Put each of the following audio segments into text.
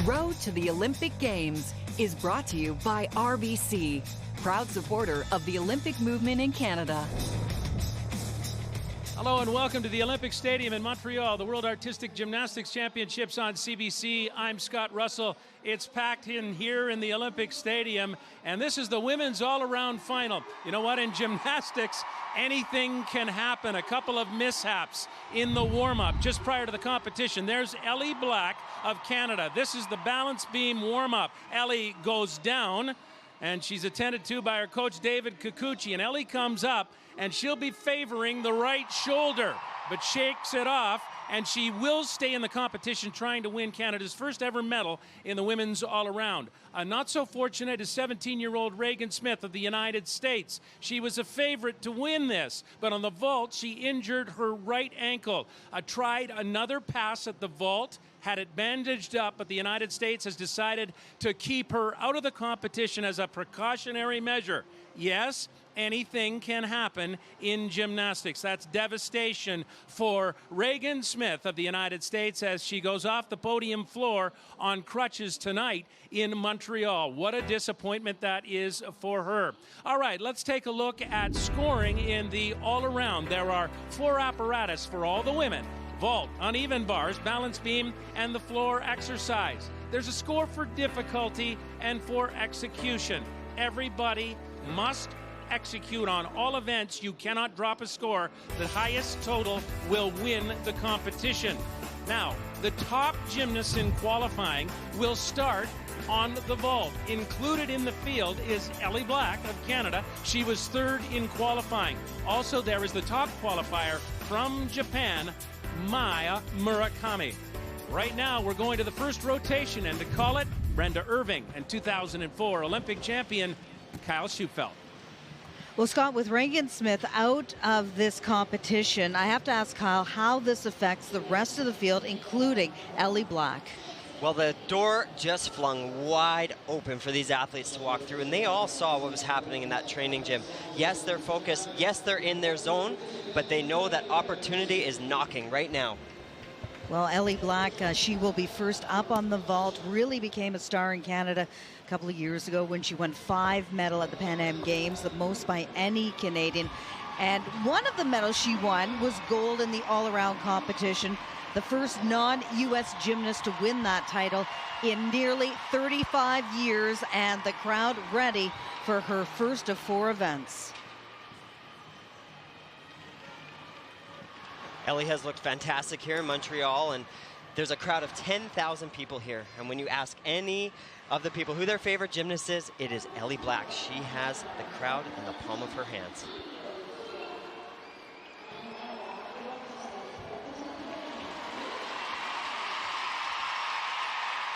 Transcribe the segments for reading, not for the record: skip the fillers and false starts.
Road to the Olympic Games is brought to you by RBC, proud supporter of the Olympic movement in Canada. Hello and welcome to the Olympic Stadium in Montreal, the World Artistic Gymnastics Championships on CBC. I'm Scott Russell. It's packed in here in the Olympic Stadium, and this is the women's all-around final. You know what? In gymnastics, anything can happen. A couple of mishaps in the warm-up just prior to the competition. There's Ellie Black of Canada. This is the balance beam warm-up. Ellie goes down, and she's attended to by her coach, David Kikuchi, and Ellie comes up, and she'll be favoring the right shoulder, but shakes it off, and she will stay in the competition trying to win Canada's first ever medal in the women's all-around. Not so fortunate is 17-year-old Regan Smith of the United States. She was a favorite to win this, but on the vault, she injured her right ankle. Tried another pass at the vault, had it bandaged up, but the United States has decided to keep her out of the competition as a precautionary measure. Yes, anything can happen in gymnastics. That's devastation for Regan Smith of the United States as she goes off the podium floor on crutches tonight in Montreal. What a disappointment that is for her. All right, let's take a look at scoring in the all-around. There are 4 apparatus for all the women: vault, uneven bars, balance beam, and the floor exercise. There's a score for difficulty and for execution. Everybody must execute on all events. You cannot drop a score. The highest total will win the competition. Now, the top gymnasts in qualifying will start on the vault. Included in the field is Ellie Black of Canada. She was 3rd in qualifying. Also, there is the top qualifier from Japan, Maya Murakami. Right now, we're going to the first rotation, and to call it, Brenda Irving and 2004 Olympic champion Kyle Schufelt. Well, Scott, with Regan Smith out of this competition, I have to ask Kyle how this affects the rest of the field, including Ellie Black. Well, the door just flung wide open for these athletes to walk through, and they all saw what was happening in that training gym. Yes, they're focused. Yes, they're in their zone, but they know that opportunity is knocking right now. Well, Ellie Black, she will be first up on the vault, really became a star in Canada a couple of years ago when she won 5 medals at the Pan Am Games, the most by any Canadian. And one of the medals she won was gold in the all-around competition, the first non-U.S. gymnast to win that title in nearly 35 years, and the crowd ready for her first of 4 events. Ellie has looked fantastic here in Montreal, and there's a crowd of 10,000 people here. And when you ask any of the people who their favorite gymnast is, it is Ellie Black. She has the crowd in the palm of her hands.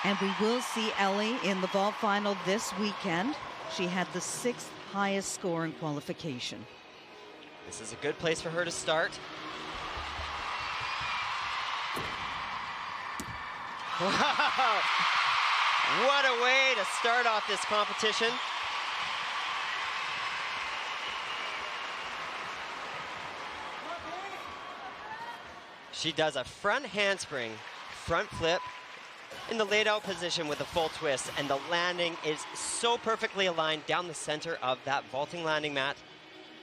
And we will see Ellie in the vault final this weekend. She had the 6th highest score in qualification. This is a good place for her to start. Wow! What a way to start off this competition. She does a front handspring, front flip, in the laid out position with a full twist, and the landing is so perfectly aligned down the center of that vaulting landing mat.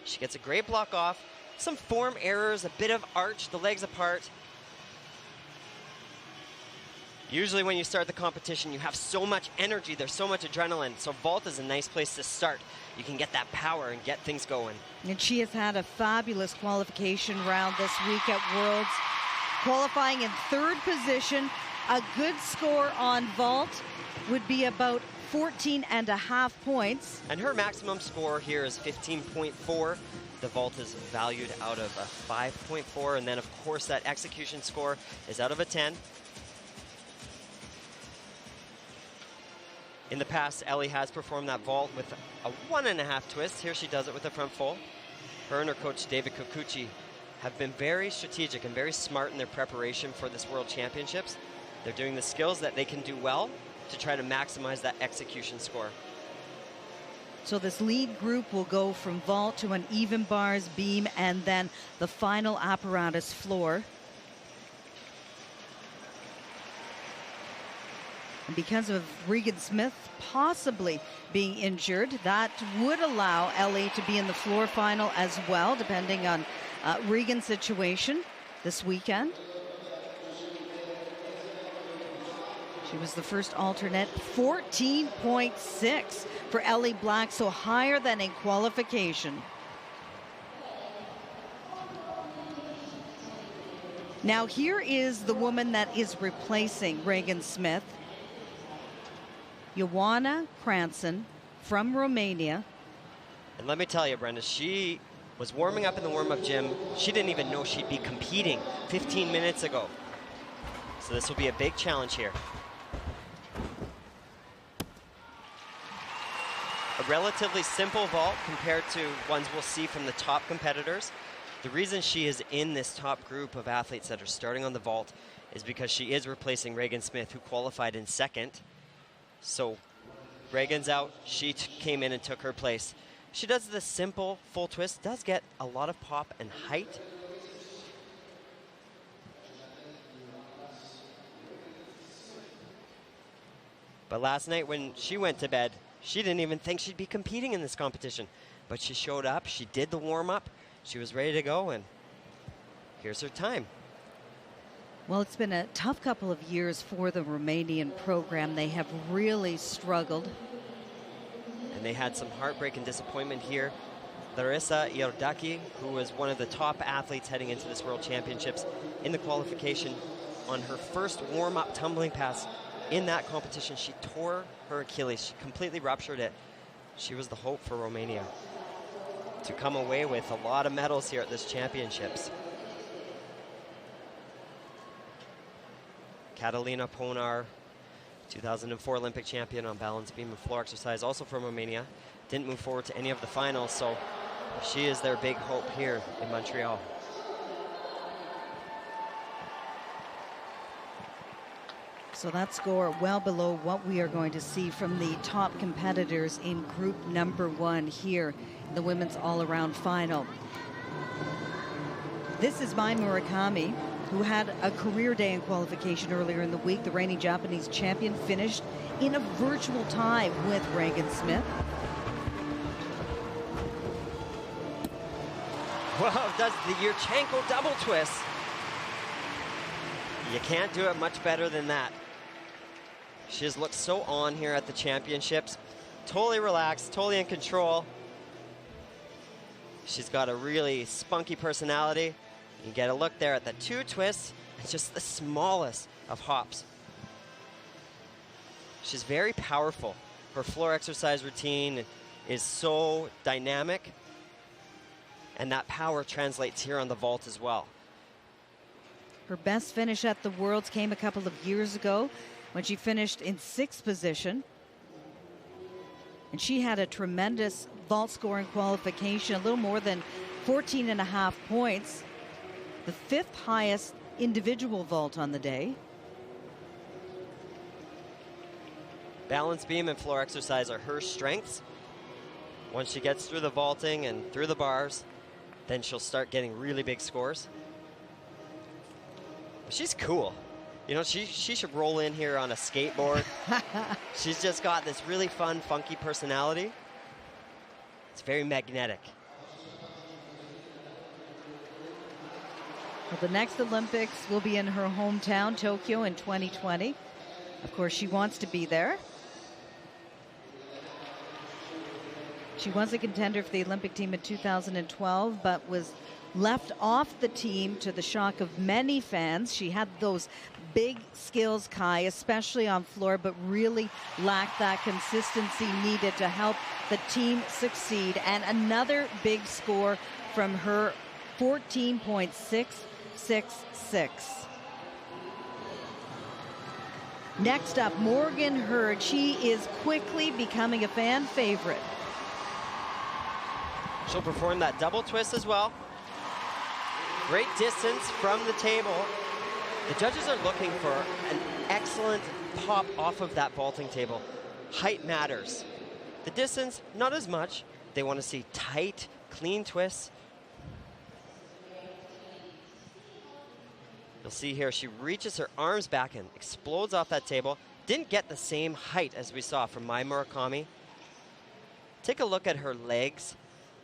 She gets a great block off, some form errors, a bit of arch, the legs apart. Usually when you start the competition, you have so much energy, there's so much adrenaline, so vault is a nice place to start. You can get that power and get things going. And she has had a fabulous qualification round this week at Worlds, qualifying in 3rd position. A good score on vault would be about 14.5 points. And her maximum score here is 15.4. The vault is valued out of a 5.4, and then of course that execution score is out of a 10. In the past, Ellie has performed that vault with a 1.5 twist. Here she does it with a front full. Her and her coach, David Kikuchi, have been very strategic and very smart in their preparation for this World Championships. They're doing the skills that they can do well to try to maximize that execution score. So this lead group will go from vault to an even bars, beam, and then the final apparatus floor. And because of Regan Smith possibly being injured, that would allow Ellie to be in the floor final as well, depending on Regan's situation this weekend. She was the first alternate. 14.6 for Ellie Black, so higher than in qualification. Now here is the woman that is replacing Regan Smith. Ioana Cranston from Romania. And let me tell you, Brenda, she was warming up in the warm-up gym. She didn't even know she'd be competing 15 minutes ago. So this will be a big challenge here. A relatively simple vault compared to ones we'll see from the top competitors. The reason she is in this top group of athletes that are starting on the vault is because she is replacing Regan Smith, who qualified in second. So Regan's out, she came in and took her place. She does the simple full twist, does get a lot of pop and height. But last night when she went to bed, she didn't even think she'd be competing in this competition. But she showed up, she did the warm-up, she was ready to go, and here's her time. Well, it's been a tough couple of years for the Romanian program. They have really struggled. And they had some heartbreak and disappointment here. Larissa Iordaki, who was one of the top athletes heading into this World Championships, in the qualification on her first warm-up tumbling pass in that competition, she tore her Achilles. She completely ruptured it. She was the hope for Romania to come away with a lot of medals here at this championships. Catalina Ponar, 2004 Olympic champion on balance beam and floor exercise, also from Romania. Didn't move forward to any of the finals, so she is their big hope here in Montreal. So that score well below what we are going to see from the top competitors in group number 1 here in the women's all-around final. This is Mai Murakami, who had a career day in qualification earlier in the week. The reigning Japanese champion finished in a virtual tie with Regan Smith. Wow, does the Yurchenko double twist. You can't do it much better than that. She has looked so on here at the championships. Totally relaxed, totally in control. She's got a really spunky personality. You get a look there at the 2 twists. It's just the smallest of hops. She's very powerful. Her floor exercise routine is so dynamic, and that power translates here on the vault as well. Her best finish at the Worlds came a couple of years ago when she finished in 6th position. And she had a tremendous vault score in qualification, a little more than 14.5 points. The 5th highest individual vault on the day. Balance beam and floor exercise are her strengths. Once she gets through the vaulting and through the bars, then she'll start getting really big scores. But she's cool. You know, she should roll in here on a skateboard. She's just got this really fun, funky personality. It's very magnetic. Well, the next Olympics will be in her hometown, Tokyo, in 2020. Of course, she wants to be there. She was a contender for the Olympic team in 2012, but was left off the team to the shock of many fans. She had those big skills, Kai, especially on floor, but really lacked that consistency needed to help the team succeed. And another big score from her, 14.666. Next up, Morgan Hurd. She is quickly becoming a fan favorite. She'll perform that double twist as well. Great distance from the table. The judges are looking for an excellent pop off of that vaulting table. Height matters. The distance, not as much. They want to see tight, clean twists. You'll see here, she reaches her arms back and explodes off that table, didn't get the same height as we saw from Mai Murakami. Take a look at her legs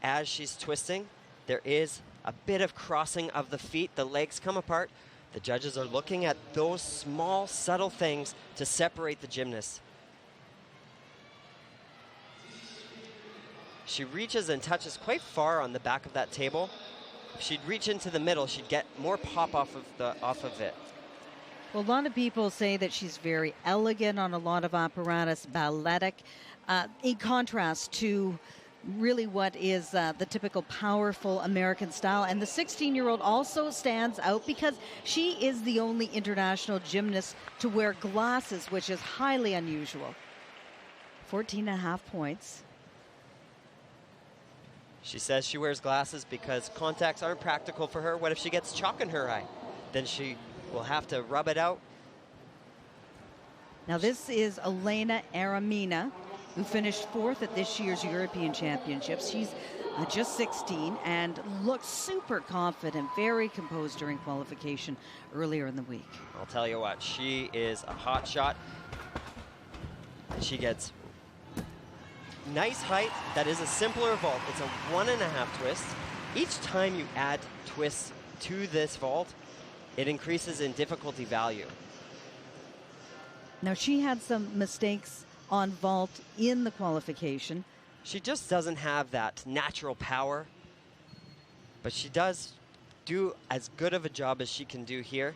as she's twisting. There is a bit of crossing of the feet. The legs come apart. The judges are looking at those small, subtle things to separate the gymnasts. She reaches and touches quite far on the back of that table. If she'd reach into the middle, she'd get more pop off of it. Well, a lot of people say that she's very elegant on a lot of apparatus, balletic, in contrast to really what is the typical powerful American style. And the 16-year-old also stands out because she is the only international gymnast to wear glasses, which is highly unusual. 14.5 points. She says she wears glasses because contacts aren't practical for her. What if she gets chalk in her eye? Then she will have to rub it out. Now this is Elena Aramina, who finished 4th at this year's European Championships. She's just 16 and looks super confident, very composed during qualification earlier in the week. I'll tell you what, she is a hot shot. She gets nice height. That is a simpler vault. It's a 1.5 twist. Each time you add twists to this vault, it increases in difficulty value. Now she had some mistakes on vault in the qualification. She just doesn't have that natural power, but she does do as good of a job as she can do here.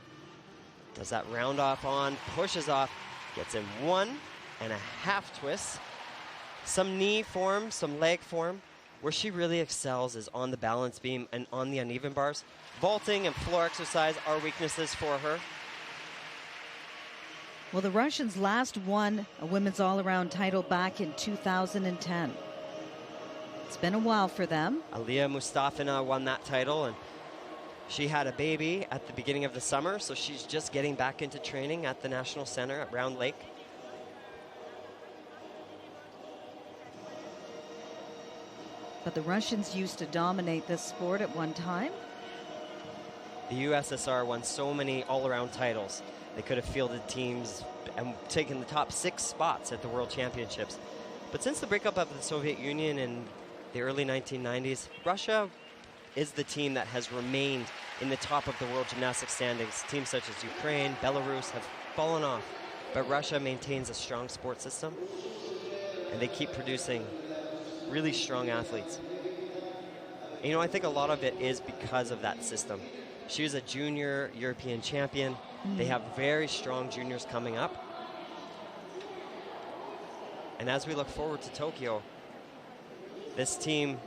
Does that round off on, pushes off, gets in 1.5 twists. Some knee form, some leg form. Where she really excels is on the balance beam and on the uneven bars. Vaulting and floor exercise are weaknesses for her. Well, the Russians last won a women's all-around title back in 2010. It's been a while for them. Aliya Mustafina won that title, and she had a baby at the beginning of the summer, so she's just getting back into training at the National Center at Round Lake. But the Russians used to dominate this sport at one time. The USSR won so many all-around titles. They could have fielded teams and taken the top 6 spots at the World Championships. But since the breakup of the Soviet Union in the early 1990s, Russia is the team that has remained in the top of the world gymnastics standings. Teams such as Ukraine, Belarus have fallen off, but Russia maintains a strong sports system, and they keep producing really strong athletes. And, I think a lot of it is because of that system. She was a junior European champion. They have very strong juniors coming up. And as we look forward to Tokyo, this team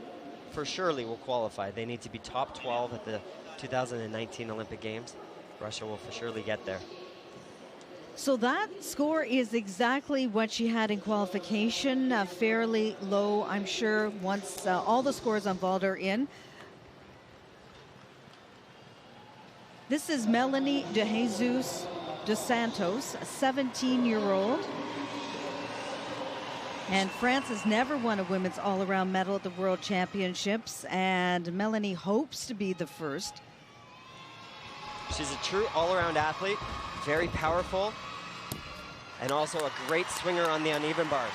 for surely will qualify. They need to be top 12 at the 2019 Olympic Games. Russia will for surely get there. So that score is exactly what she had in qualification, fairly low, I'm sure, once all the scores on vault are in. This is Melanie De Jesus dos Santos, a 17-year-old. And France has never won a women's all-around medal at the World Championships, and Melanie hopes to be the first. She's a true all-around athlete, very powerful, and also a great swinger on the uneven bars.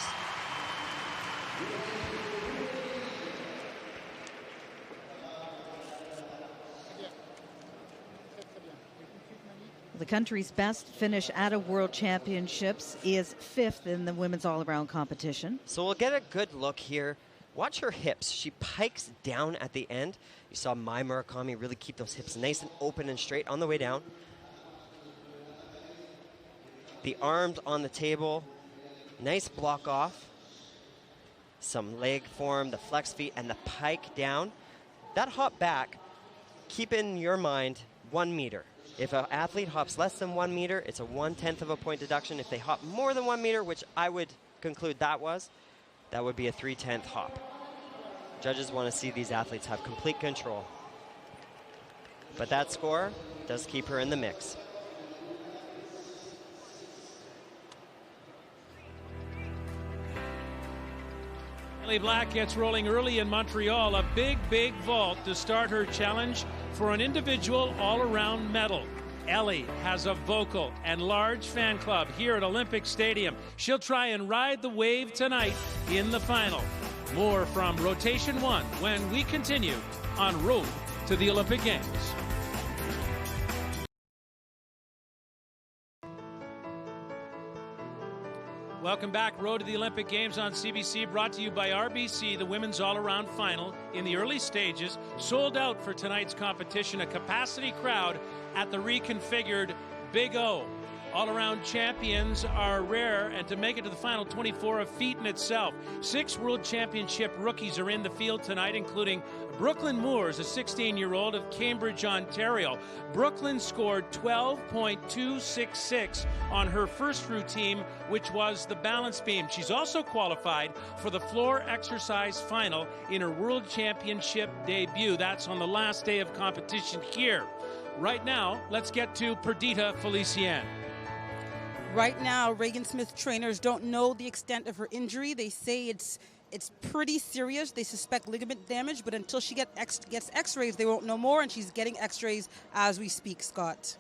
The country's best finish at a World Championships is 5th in the women's all-around competition. So we'll get a good look here. Watch her hips. She pikes down at the end. You saw Mai Murakami really keep those hips nice and open and straight on the way down. The arms on the table, nice block off. Some leg form, the flex feet, and the pike down. That hop back, keep in your mind 1 meter. If an athlete hops less than 1 meter, it's a 1/10 of a point deduction. If they hop more than 1 meter, which I would conclude that would be a 3/10 hop. Judges want to see these athletes have complete control. But that score does keep her in the mix. Ellie Black gets rolling early in Montreal. A big, big vault to start her challenge for an individual all-around medal. Ellie has a vocal and large fan club here at Olympic Stadium. She'll try and ride the wave tonight in the final. More from Rotation 1 when we continue on Road to the Olympic Games. Welcome back. Road to the Olympic Games on CBC, brought to you by RBC. The women's all-around final in the early stages sold out for tonight's competition. A capacity crowd at the reconfigured Big O. All-around champions are rare, and to make it to the final 24, a feat in itself. 6 World Championship rookies are in the field tonight, including Brooklyn Moores, a 16-year-old of Cambridge, Ontario. Brooklyn scored 12.266 on her first routine, which was the balance beam. She's also qualified for the floor exercise final in her World Championship debut. That's on the last day of competition here. Right now, let's get to Perdita Felician. Right now, Regan Smith trainers don't know the extent of her injury. They say it's pretty serious. They suspect ligament damage, but until she gets x-rays, they won't know more, and she's getting x-rays as we speak, Scott.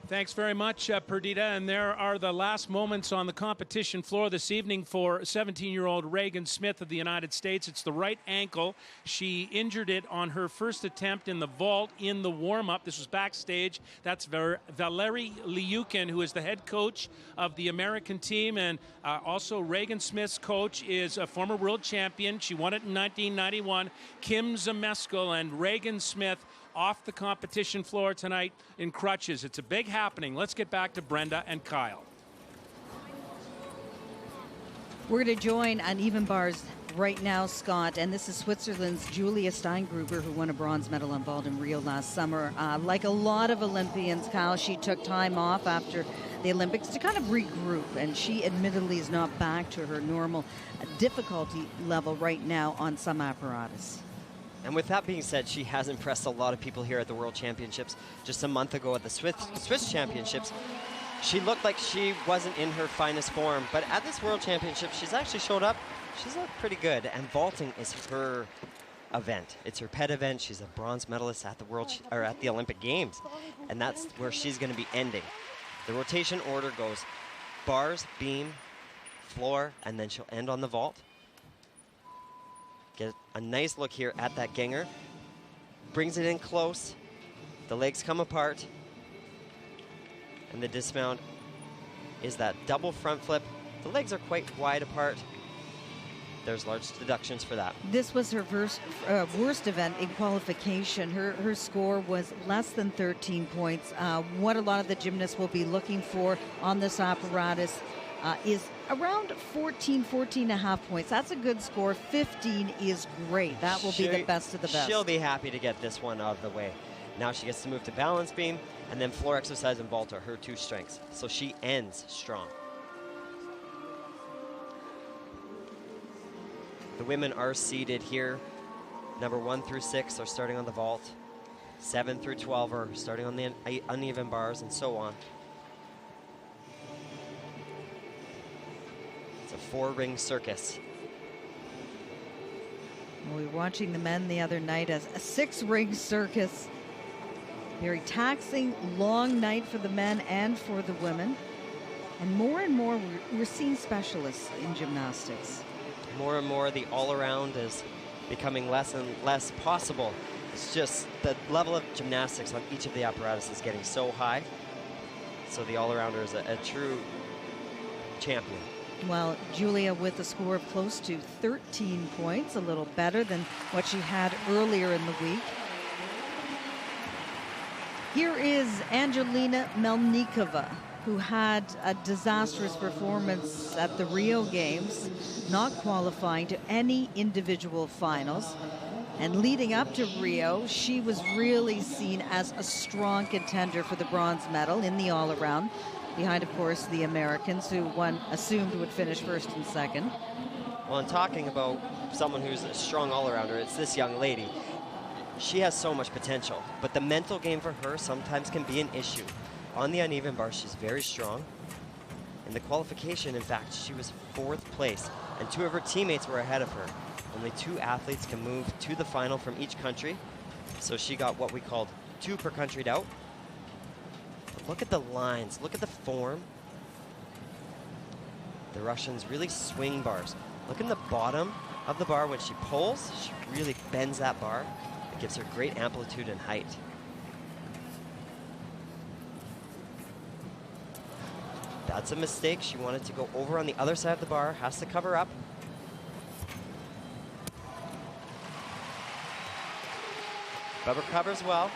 Thanks very much, Perdita. And there are the last moments on the competition floor this evening for 17-year-old Regan Smith of the United States. It's the right ankle. She injured it on her first attempt in the vault in the warm-up. This was backstage. That's Valerie Liukin, who is the head coach of the American team, and also Regan Smith's coach is a former world champion. She won it in 1991, Kim Zameskel, and Regan Smith off the competition floor tonight in crutches. It's a big happening. Let's get back to Brenda and Kyle. We're going to join on even bars right now, Scott, and this is Switzerland's Julia Steingruber, who won a bronze medal in vault in Rio last summer. Like a lot of Olympians, Kyle, she took time off after the Olympics to kind of regroup, and she admittedly is not back to her normal difficulty level right now on some apparatus. And with that being said, she has impressed a lot of people here at the World Championships. Just a month ago at the Swiss Championships, she looked like she wasn't in her finest form. But at this World Championship, she's actually showed up. She's looked pretty good. And vaulting is her event. It's her pet event. She's a bronze medalist at the Olympic Games. And that's where she's going to be ending. The rotation order goes bars, beam, floor, and then she'll end on the vault. Get a nice look here at that Gänger. Brings it in close. The legs come apart. And the dismount is that double front flip. The legs are quite wide apart. There's large deductions for that. This was her worst event in qualification. Her score was less than 13 points. What a lot of the gymnasts will be looking for on this apparatus is around 14 and a half points. That's a good score. 15 is great. That will be the best of the best. She'll be happy to get this one out of the way. Now she gets to move to balance beam, and then floor exercise and vault are her 2 strengths. So she ends strong. The women are seated here. Number 1 through 6 are starting on the vault. 7 through 12 are starting on the uneven bars, and so on. It's a 4-ring circus. We were watching the men the other night as a 6-ring circus. Very taxing, long night for the men and for the women. And more we're seeing specialists in gymnastics. More and more, the all-around is becoming less and less possible. It's just the level of gymnastics on each of the apparatus is getting so high. So the all-arounder is a true champion. Well, Julia with a score of close to 13 points, a little better than what she had earlier in the week. Here is Angelina Melnikova, who had a disastrous performance at the Rio Games, not qualifying to any individual finals. And leading up to Rio, she was really seen as a strong contender for the bronze medal in the all-around, behind, of course, the Americans, who one assumed would finish first and second. Well, in talking about someone who's a strong all-arounder, it's this young lady. She has so much potential, but the mental game for her sometimes can be an issue. On the uneven bar, she's very strong. In the qualification, in fact, she was 4th place, and 2 of her teammates were ahead of her. Only 2 athletes can move to the final from each country, so she got what we called 2 per country out. But look at the lines, look at the form. The Russians really swing bars. Look in the bottom of the bar when she pulls, she really bends that bar. It gives her great amplitude and height. That's a mistake. She wanted to go over on the other side of the bar, has to cover up. But recovers well.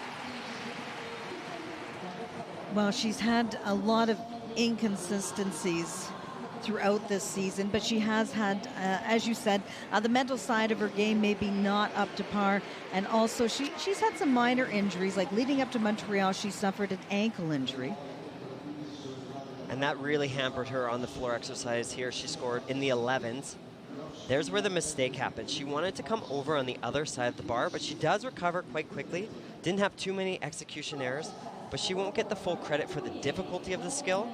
Well, she's had a lot of inconsistencies throughout this season, but she has had, as you said, the mental side of her game maybe not up to par, and also she's had some minor injuries, like leading up to Montreal, she suffered an ankle injury. And that really hampered her on the floor exercise here. She scored in the 11s. There's where the mistake happened. She wanted to come over on the other side of the bar, but she does recover quite quickly. Didn't have too many execution errors, but she won't get the full credit for the difficulty of the skill.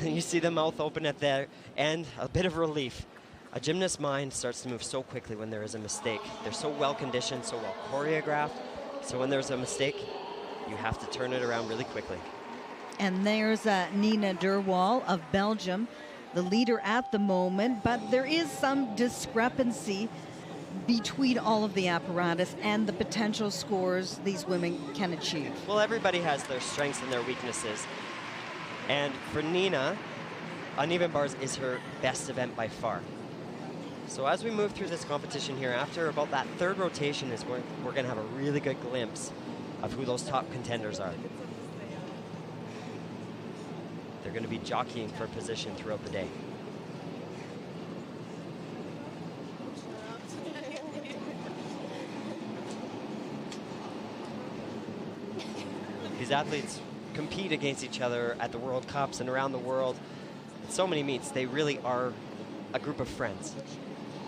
You see the mouth open at the end, a bit of relief. A gymnast's mind starts to move so quickly when there is a mistake. They're so well conditioned, so well choreographed. So when there's a mistake, you have to turn it around really quickly. And there's Nina Derwal of Belgium, the leader at the moment, but there is some discrepancy between all of the apparatus and the potential scores these women can achieve. Well, everybody has their strengths and their weaknesses. And for Nina, uneven bars is her best event by far. So as we move through this competition here, after about that third rotation is where we're going to have a really good glimpse of who those top contenders are. They're going to be jockeying for position throughout the day. These athletes compete against each other at the World Cups and around the world. In so many meets, they really are a group of friends.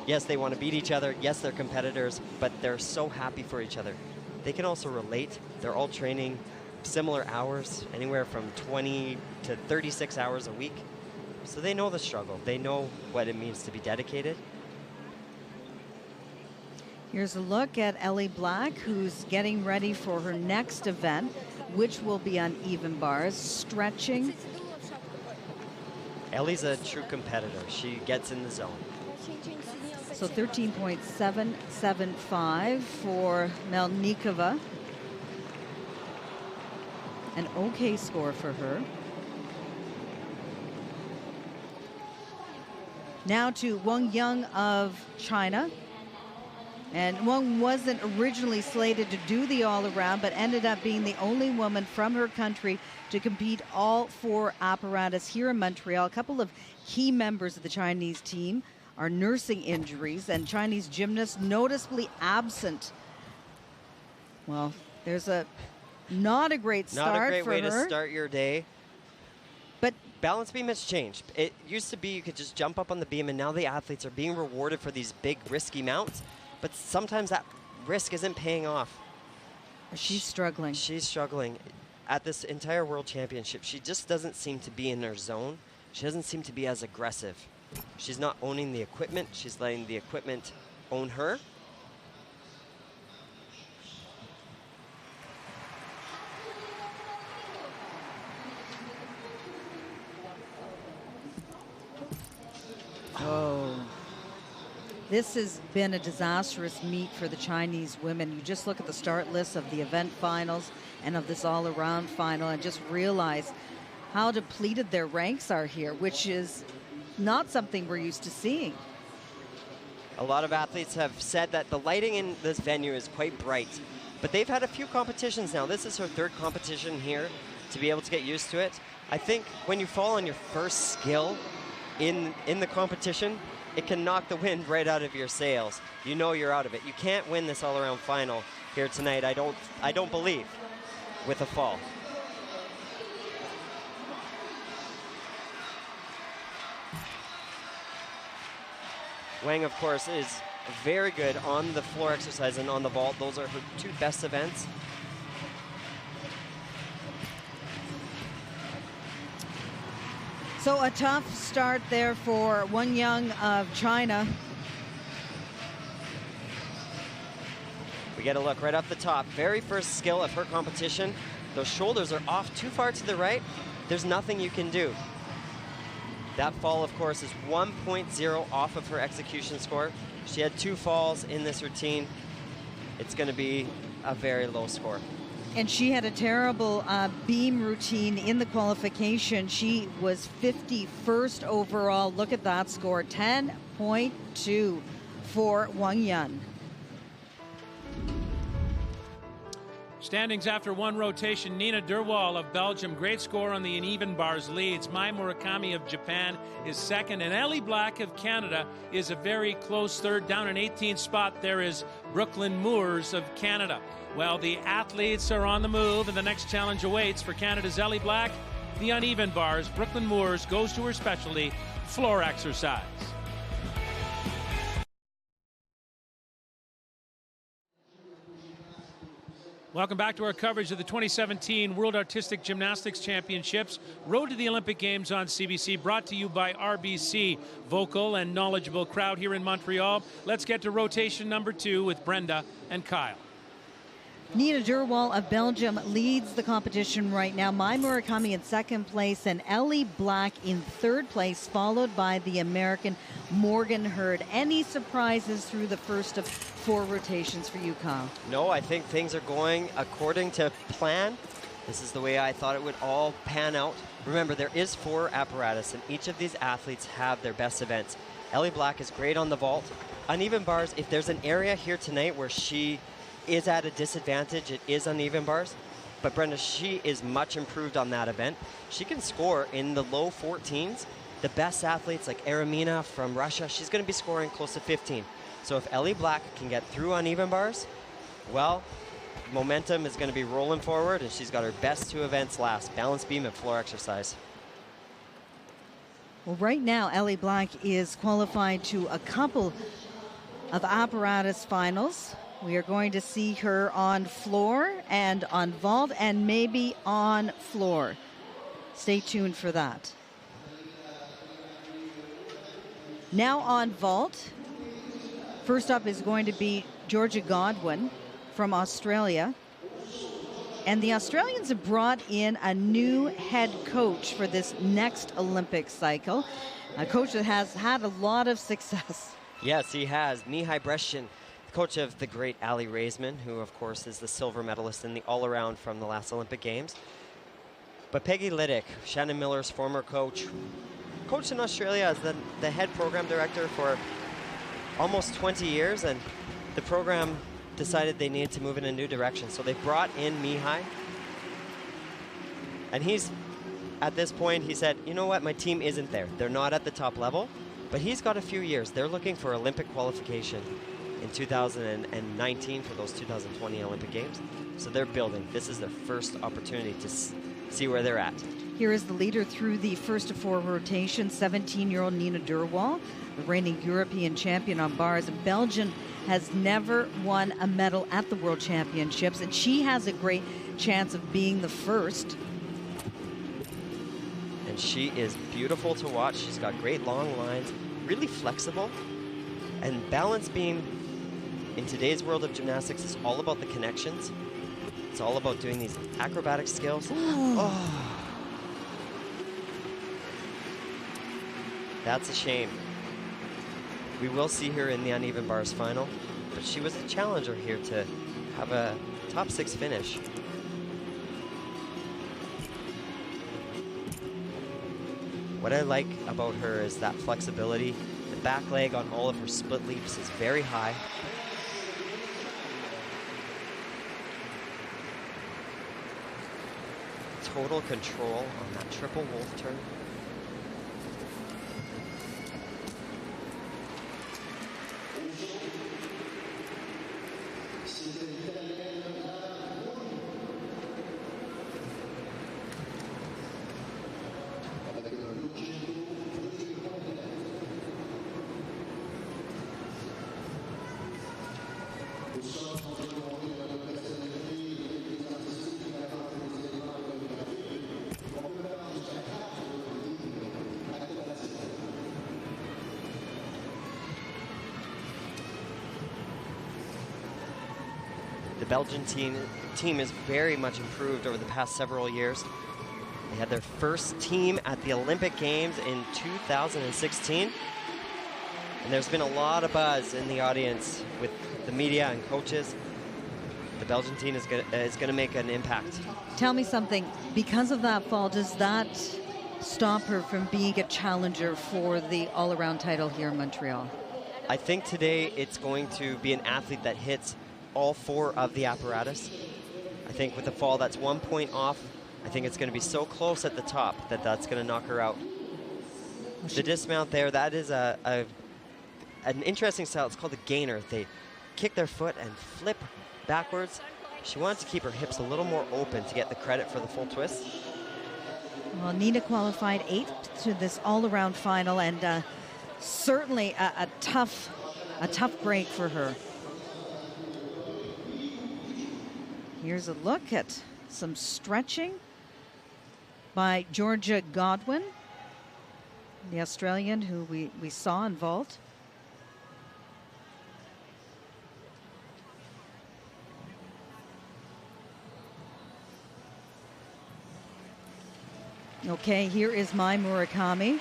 Yes, they want to beat each other. Yes, they're competitors, but they're so happy for each other. They can also relate. They're all training similar hours, anywhere from 20 to 36 hours a week. So they know the struggle. They know what it means to be dedicated. Here's a look at Ellie Black, who's getting ready for her next event, which will be on even bars, stretching. Ellie's a true competitor. She gets in the zone. So 13.775 for Melnikova. An okay score for her. Now to Wang Yang of China. And Wang wasn't originally slated to do the all-around, but ended up being the only woman from her country to compete all 4 apparatus here in Montreal. A couple of key members of the Chinese team are nursing injuries, and Chinese gymnasts noticeably absent. Well, there's not a great start for her. Not a great way to start your day. But balance beam has changed. It used to be you could just jump up on the beam, and now the athletes are being rewarded for these big, risky mounts. But sometimes that risk isn't paying off. She's struggling. She's struggling. At this entire World Championship, she just doesn't seem to be in her zone. She doesn't seem to be as aggressive. She's not owning the equipment. She's letting the equipment own her. Oh. This has been a disastrous meet for the Chinese women. You just look at the start list of the event finals and of this all-around final and just realize how depleted their ranks are here, which is not something we're used to seeing. A lot of athletes have said that the lighting in this venue is quite bright, but they've had a few competitions now. This is her 3rd competition here to be able to get used to it. I think when you fall on your first skill in the competition, it can knock the wind right out of your sails. You know you're out of it. You can't win this all-around final here tonight, I don't believe, with a fall. Wang, of course, is very good on the floor exercise and on the vault. Those are her 2 best events. So a tough start there for Wang Yang of China. We get a look right off the top. Very first skill of her competition. Those shoulders are off too far to the right. There's nothing you can do. That fall, of course, is 1.0 off of her execution score. She had 2 falls in this routine. It's going to be a very low score. And she had a terrible beam routine in the qualification. She was 51st overall. Look at that score, 10.2 for Wang Yan. Standings after one rotation, Nina Derwal of Belgium, great score on the uneven bars, leads. Mai Murakami of Japan is second, and Ellie Black of Canada is a very close third. Down an 18th spot, there is Brooklyn Moores of Canada. Well, the athletes are on the move, and the next challenge awaits for Canada's Ellie Black. The uneven bars, Brooklyn Moores goes to her specialty, floor exercise. Welcome back to our coverage of the 2017 World Artistic Gymnastics Championships. Road to the Olympic Games on CBC, brought to you by RBC. Vocal and knowledgeable crowd here in Montreal. Let's get to rotation number 2 with Brenda and Kyle. Nina Derwal of Belgium leads the competition right now. Mai Murakami in second place and Ellie Black in third place, followed by the American Morgan Hurd. Any surprises through the first of 4 rotations for you, Kyle? No, I think things are going according to plan. This is the way I thought it would all pan out. Remember, there is 4 apparatus, and each of these athletes have their best events. Ellie Black is great on the vault. Uneven bars, if there's an area here tonight where she is at a disadvantage, it is uneven bars. But Brenda, she is much improved on that event. She can score in the low 14s. The best athletes like Eremina from Russia, she's going to be scoring close to 15. So if Ellie Black can get through uneven bars, well, momentum is going to be rolling forward, and she's got her best 2 events last, balance beam and floor exercise. Well, right now, Ellie Black is qualified to a couple of apparatus finals. We are going to see her on floor and on vault and maybe on floor. Stay tuned for that. Now on vault. First up is going to be Georgia Godwin from Australia. And the Australians have brought in a new head coach for this next Olympic cycle, a coach that has had a lot of success. Yes, he has. Mihai Brescian, coach of the great Ali Raisman, who of course is the silver medalist in the all-around from the last Olympic Games. But Peggy Liddick, Shannon Miller's former coach, coached in Australia as the head program director for almost 20 years, and the program decided they needed to move in a new direction. So they brought in Mihai. And he's, at this point, he said, you know what, my team isn't there. They're not at the top level, but he's got a few years. They're looking for Olympic qualification in 2019 for those 2020 Olympic Games. So they're building. This is their first opportunity to see where they're at. Here is the leader through the first of 4 rotations, 17-year-old Nina Derwal, the reigning European champion on bars. Belgium has never won a medal at the World Championships, and she has a great chance of being the first. And she is beautiful to watch. She's got great long lines, really flexible. And balance beam in today's world of gymnastics is all about the connections. It's all about doing these acrobatic skills. Oh. That's a shame. We will see her in the uneven bars final, but she was a challenger here to have a top 6 finish. What I like about her is that flexibility. The back leg on all of her split leaps is very high. Total control on that triple wolf turn. Belgian team is very much improved over the past several years. They had their first team at the Olympic Games in 2016. And there's been a lot of buzz in the audience with the media and coaches. The Belgian team is going to make an impact. Tell me something. Because of that fall, does that stop her from being a challenger for the all-around title here in Montreal? I think today it's going to be an athlete that hits all 4 of the apparatus. I think with the fall, that's 1 point off. I think it's going to be so close at the top that that's going to knock her out. The dismount there, that is an interesting style. It's called the gainer. They kick their foot and flip backwards. She wanted to keep her hips a little more open to get the credit for the full twist. Well, Nina qualified 8th to this all-around final, and certainly a tough break for her. Here's a look at some stretching by Georgia Godwin, the Australian who we saw in vault. Okay, here is Mai Murakami.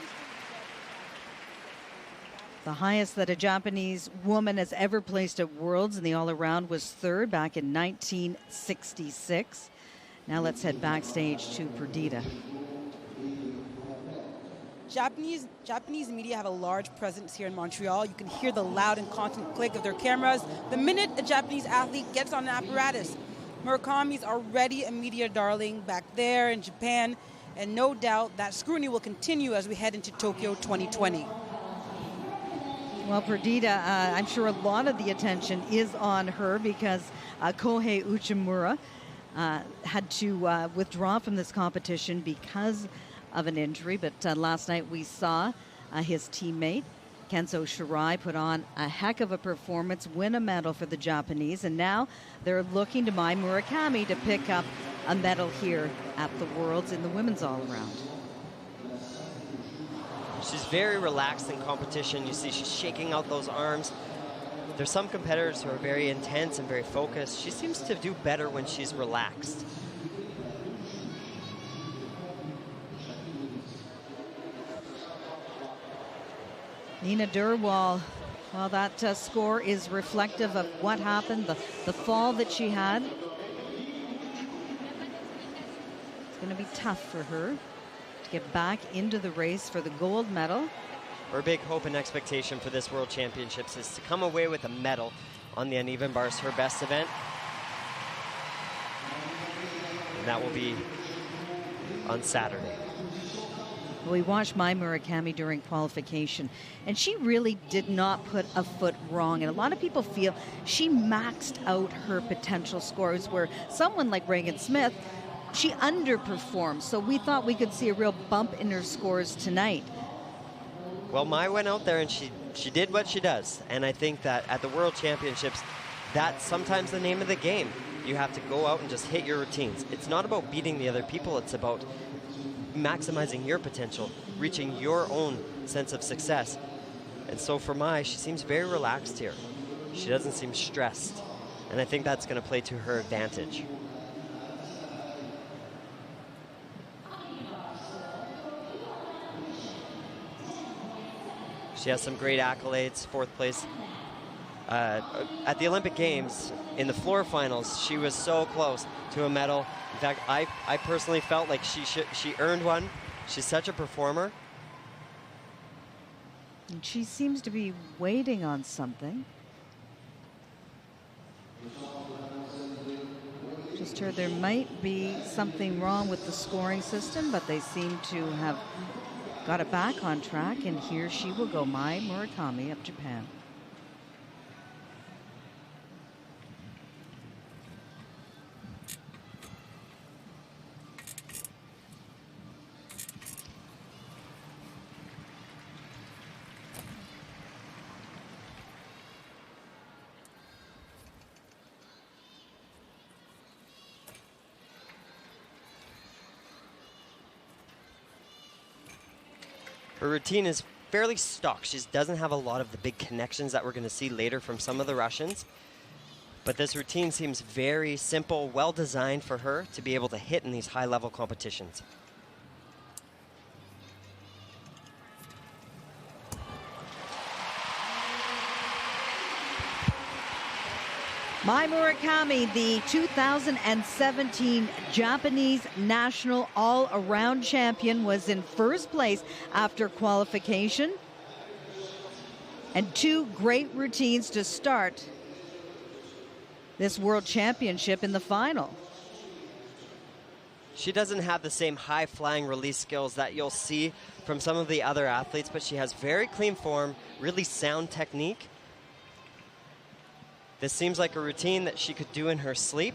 The highest that a Japanese woman has ever placed at Worlds in the all-around was 3rd back in 1966. Now let's head backstage to Perdita. Japanese media have a large presence here in Montreal. You can hear the loud and constant click of their cameras the minute a Japanese athlete gets on an apparatus. Murakami's already a media darling back there in Japan, and no doubt that scrutiny will continue as we head into Tokyo 2020. Well, Perdita, I'm sure a lot of the attention is on her because Kohei Uchimura had to withdraw from this competition because of an injury. But last night we saw his teammate, Kenzo Shirai, put on a heck of a performance, win a medal for the Japanese. And now they're looking to Mai Murakami to pick up a medal here at the Worlds in the women's all-around. She's very relaxed in competition. You see she's shaking out those arms. There's some competitors who are very intense and very focused. She seems to do better when she's relaxed. Nina Durwal, well, that score is reflective of what happened, the fall that she had. It's going to be tough for her to get back into the race for the gold medal. Her big hope and expectation for this World Championships is to come away with a medal on the uneven bars, her best event. And that will be on Saturday. We watched Mai Murakami during qualification, and she really did not put a foot wrong. And a lot of people feel she maxed out her potential scores, where someone like Regan Smith, she underperformed. So we thought we could see a real bump in her scores tonight. Well, Mai went out there and she did what she does. And I think that at the World Championships, that's sometimes the name of the game. You have to go out and just hit your routines. It's not about beating the other people. It's about maximizing your potential, reaching your own sense of success. And so for Mai, she seems very relaxed here. She doesn't seem stressed. And I think that's going to play to her advantage. She has some great accolades, 4th place. At the Olympic Games, in the floor finals, she was so close to a medal. In fact, I personally felt like she earned one. She's such a performer. And she seems to be waiting on something. Just heard there might be something wrong with the scoring system, but they seem to have got it back on track, and here she will go, Mai Murakami of Japan. Her routine is fairly stock. She doesn't have a lot of the big connections that we're going to see later from some of the Russians. But this routine seems very simple, well designed for her to be able to hit in these high-level competitions. Mai Murakami, the 2017 Japanese national all-around champion, was in first place after qualification. And two great routines to start this World Championship in the final. She doesn't have the same high-flying release skills that you'll see from some of the other athletes, but she has very clean form, really sound technique. This seems like a routine that she could do in her sleep.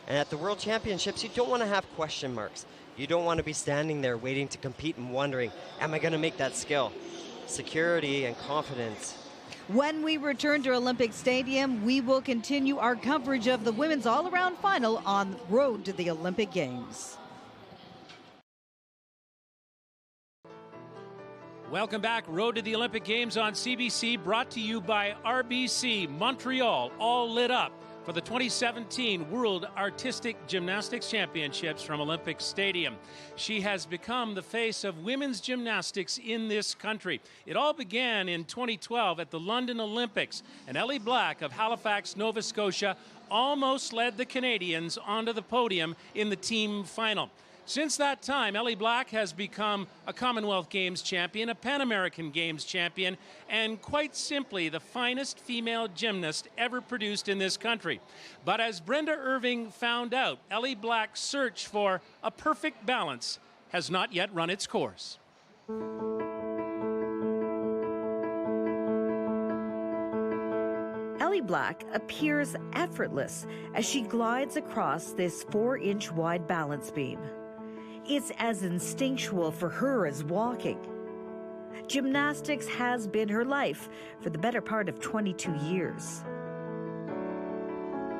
And at the World Championships, you don't want to have question marks. You don't want to be standing there waiting to compete and wondering, am I going to make that skill? Security and confidence. When we return to Olympic Stadium, we will continue our coverage of the women's all-around final on Road to the Olympic Games. Welcome back. Road to the Olympic Games on CBC, brought to you by RBC Montreal, all lit up for the 2017 World Artistic Gymnastics Championships from Olympic Stadium. She has become the face of women's gymnastics in this country. It all began in 2012 at the London Olympics, and Ellie Black of Halifax, Nova Scotia, almost led the Canadians onto the podium in the team final. Since that time, Ellie Black has become a Commonwealth Games champion, a Pan American Games champion, and quite simply the finest female gymnast ever produced in this country. But as Brenda Irving found out, Ellie Black's search for a perfect balance has not yet run its course. Ellie Black appears effortless as she glides across this 4-inch wide balance beam. It's as instinctual for her as walking. Gymnastics has been her life for the better part of 22 years.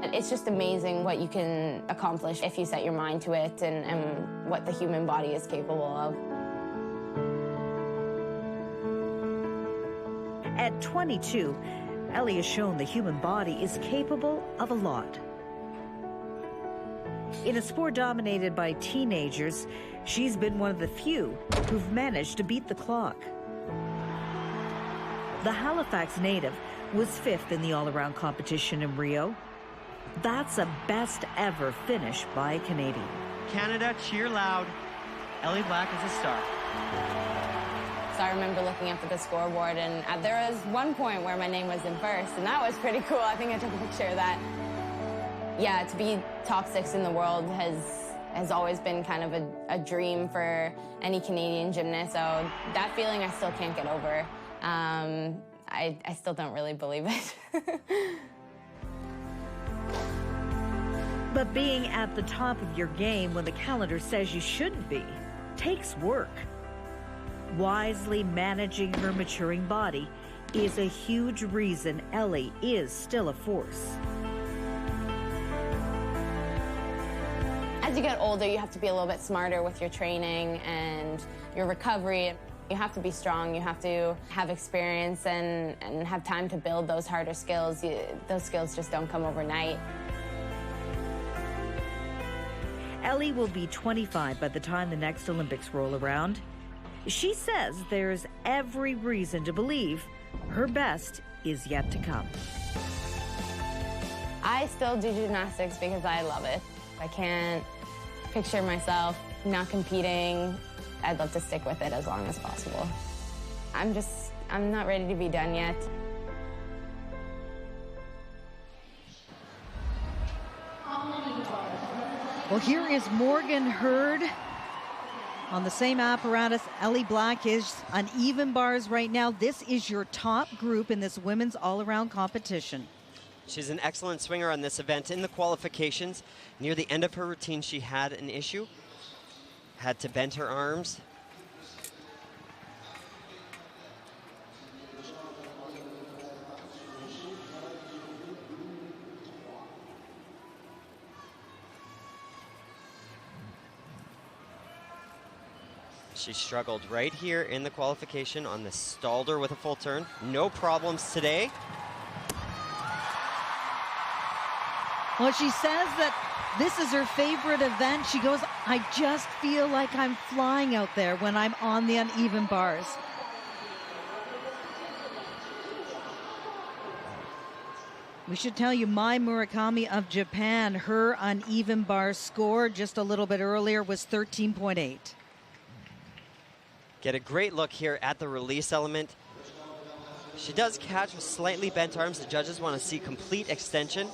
It's just amazing what you can accomplish if you set your mind to it, and what the human body is capable of. At 22, Ellie has shown the human body is capable of a lot. In a sport dominated by teenagers, she's been one of the few who've managed to beat the clock. The Halifax native was 5th in the all-around competition in Rio. That's a best ever finish by a Canadian. Canada, cheer loud. Ellie Black is a star. So I remember looking up at the scoreboard, and there was one point where my name was in first, and that was pretty cool. I think I took a picture of that. Yeah, to be top 6 in the world has always been kind of a dream for any Canadian gymnast, so that feeling I still can't get over. I still don't really believe it. But being at the top of your game when the calendar says you shouldn't be takes work. Wisely managing her maturing body is a huge reason Ellie is still a force. As you get older, you have to be a little bit smarter with your training and your recovery. You have to be strong, you have to have experience and have time to build those harder skills. Those skills just don't come overnight. Ellie will be 25 by the time the next Olympics roll around. She says there's every reason to believe her best is yet to come. I still do gymnastics because I love it. I can't picture myself not competing. I'd love to stick with it as long as possible. I'm not ready to be done yet. Well, here is Morgan Hurd on the same apparatus Ellie Black is on even bars right now. This is your top group in this women's all-around competition. She's an excellent swinger on this event. In the qualifications, near the end of her routine, she had an issue. Had to bend her arms. She struggled right here in the qualification on the Stalder with a full turn. No problems today. Well, she says that this is her favorite event. She goes, I just feel like I'm flying out there when I'm on the uneven bars. We should tell you, Mai Murakami of Japan, her uneven bar score just a little bit earlier was 13.8. Get a great look here at the release element. She does catch with slightly bent arms. The judges want to see complete extension.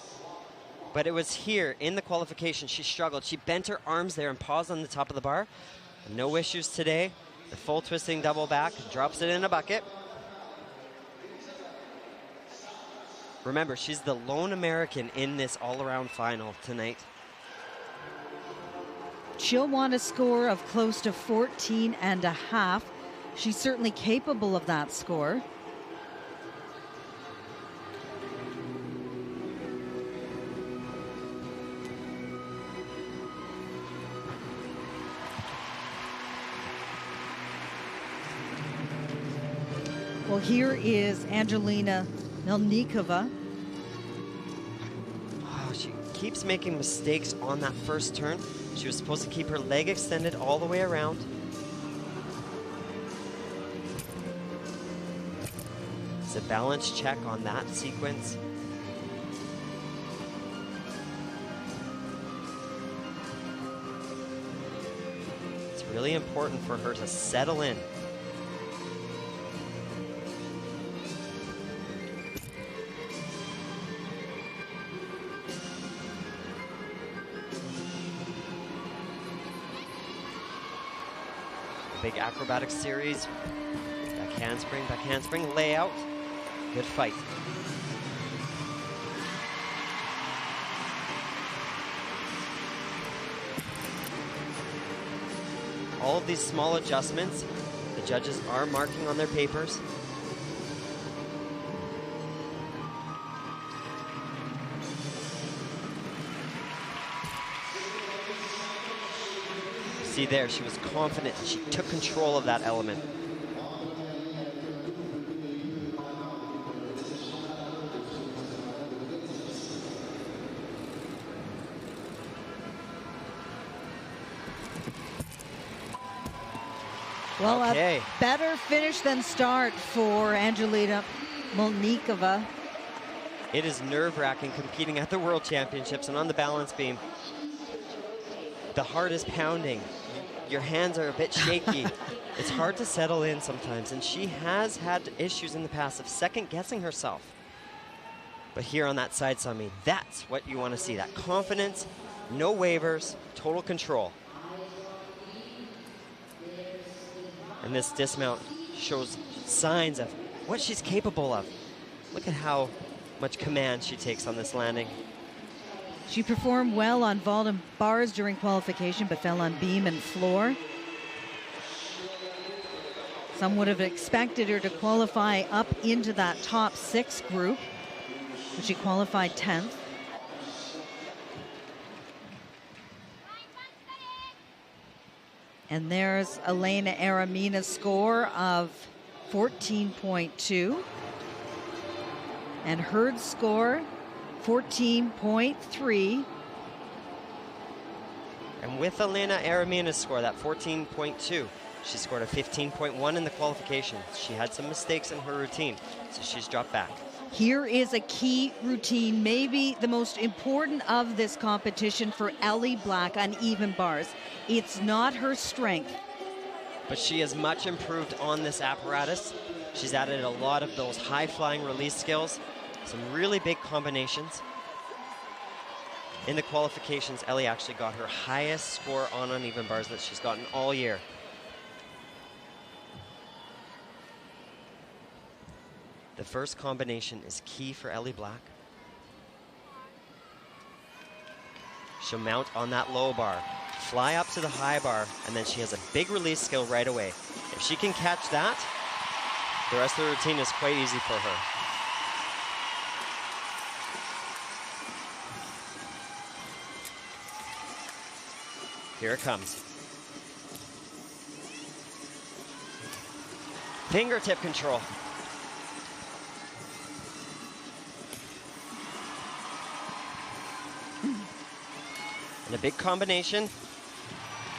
But it was here in the qualification she struggled. She bent her arms there and paused on the top of the bar. No issues today. The full twisting double back, drops it in a bucket. Remember, she's the lone American in this all-around final tonight. She'll want a score of close to 14.5. She's certainly capable of that score. Well, here is Angelina Melnikova. Oh, she keeps making mistakes on that first turn. She was supposed to keep her leg extended all the way around. It's a balance check on that sequence. It's really important for her to settle in. Big acrobatic series. Back handspring, layout. Good fight. All of these small adjustments, the judges are marking on their papers. See there, she was confident. She took control of that element. Well, okay. A better finish than start for Angelina Melnikova. It is nerve-wracking competing at the World Championships and on the balance beam. The heart is pounding. Your hands are a bit shaky. It's hard to settle in sometimes, and she has had issues in the past of second-guessing herself. But here on that side sumi, that's what you want to see, that confidence, no waivers, total control. And this dismount shows signs of what she's capable of. Look at how much command she takes on this landing. She performed well on vault and bars during qualification, but fell on beam and floor. Some would have expected her to qualify up into that top 6 group, but she qualified 10th. And there's Elena Aramina's score of 14.2. And Hurd's score, 14.3. And with Elena Aramina's score, that 14.2, she scored a 15.1 in the qualification. She had some mistakes in her routine, so she's dropped back. Here is a key routine, maybe the most important of this competition for Ellie Black on even bars. It's not her strength. But she has much improved on this apparatus. She's added a lot of those high-flying release skills, some really big combinations. In the qualifications, Ellie actually got her highest score on uneven bars that she's gotten all year. The first combination is key for Ellie Black. She'll mount on that low bar, fly up to the high bar, and then she has a big release skill right away. If she can catch that, the rest of the routine is quite easy for her. Here it comes. Fingertip control. And a big combination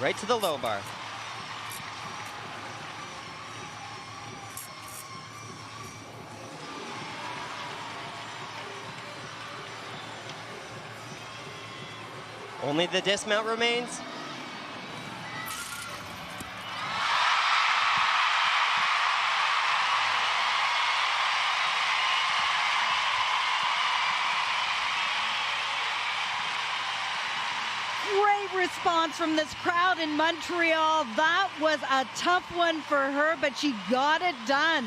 right to the low bar. Only the dismount remains. Great response from this crowd in Montreal. That was a tough one for her, but she got it done.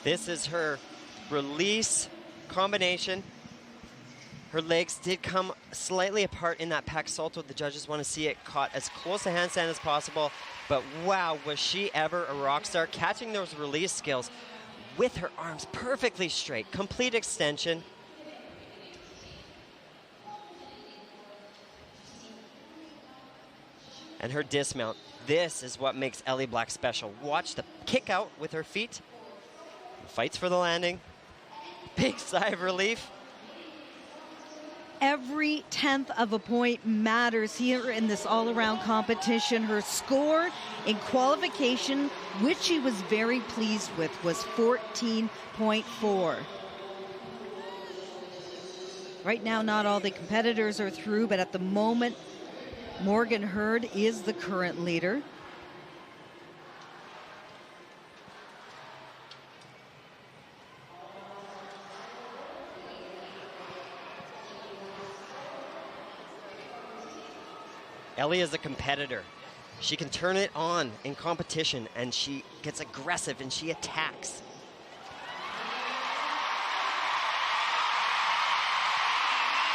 This is her release combination. Her legs did come slightly apart in that pack salto. The judges want to see it caught as close to handstand as possible. But wow, was she ever a rock star, catching those release skills with her arms perfectly straight, complete extension. And her dismount. This is what makes Ellie Black special. Watch the kick out with her feet. Fights for the landing. Big sigh of relief. Every 10th of a point matters here in this all-around competition. Her score in qualification, which she was very pleased with, was 14.4. Right now, not all the competitors are through, but at the moment, Morgan Hurd is the current leader. Ellie is a competitor. She can turn it on in competition, and she gets aggressive and she attacks.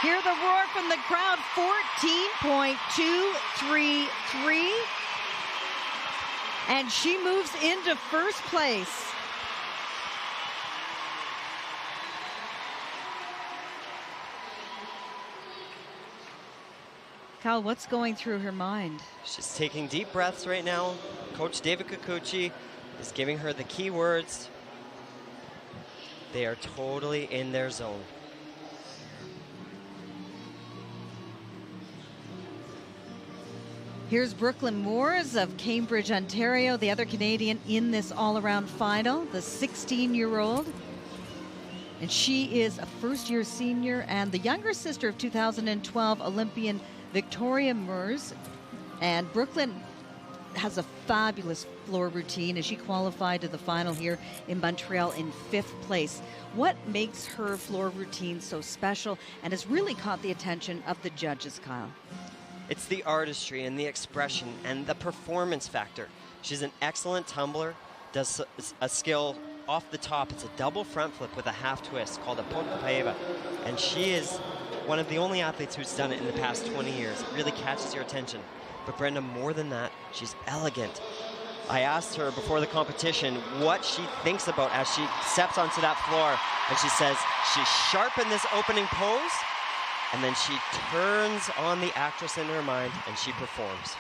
Hear the roar from the crowd, 14.233. And she moves into first place. Kyle, what's going through her mind? She's taking deep breaths right now. Coach David Kikuchi is giving her the key words. They are totally in their zone. Here's Brooklyn Moores of Cambridge, Ontario, the other Canadian in this all-around final, the 16-year-old. And she is a first-year senior and the younger sister of 2012 Olympian Victoria Moores. And Brooklyn has a fabulous floor routine as she qualified to the final here in Montreal in 5th place. What makes her floor routine so special and has really caught the attention of the judges, Kyle? It's the artistry and the expression and the performance factor. She's an excellent tumbler, does a skill off the top. It's a double front flip with a half twist called a ponte paeva. And she is one of the only athletes who's done it in the past 20 years. It really catches your attention. But Brenda, more than that, she's elegant. I asked her before the competition what she thinks about as she steps onto that floor. And she says she's sharp in this opening pose. And then she turns on the actress in her mind and she performs.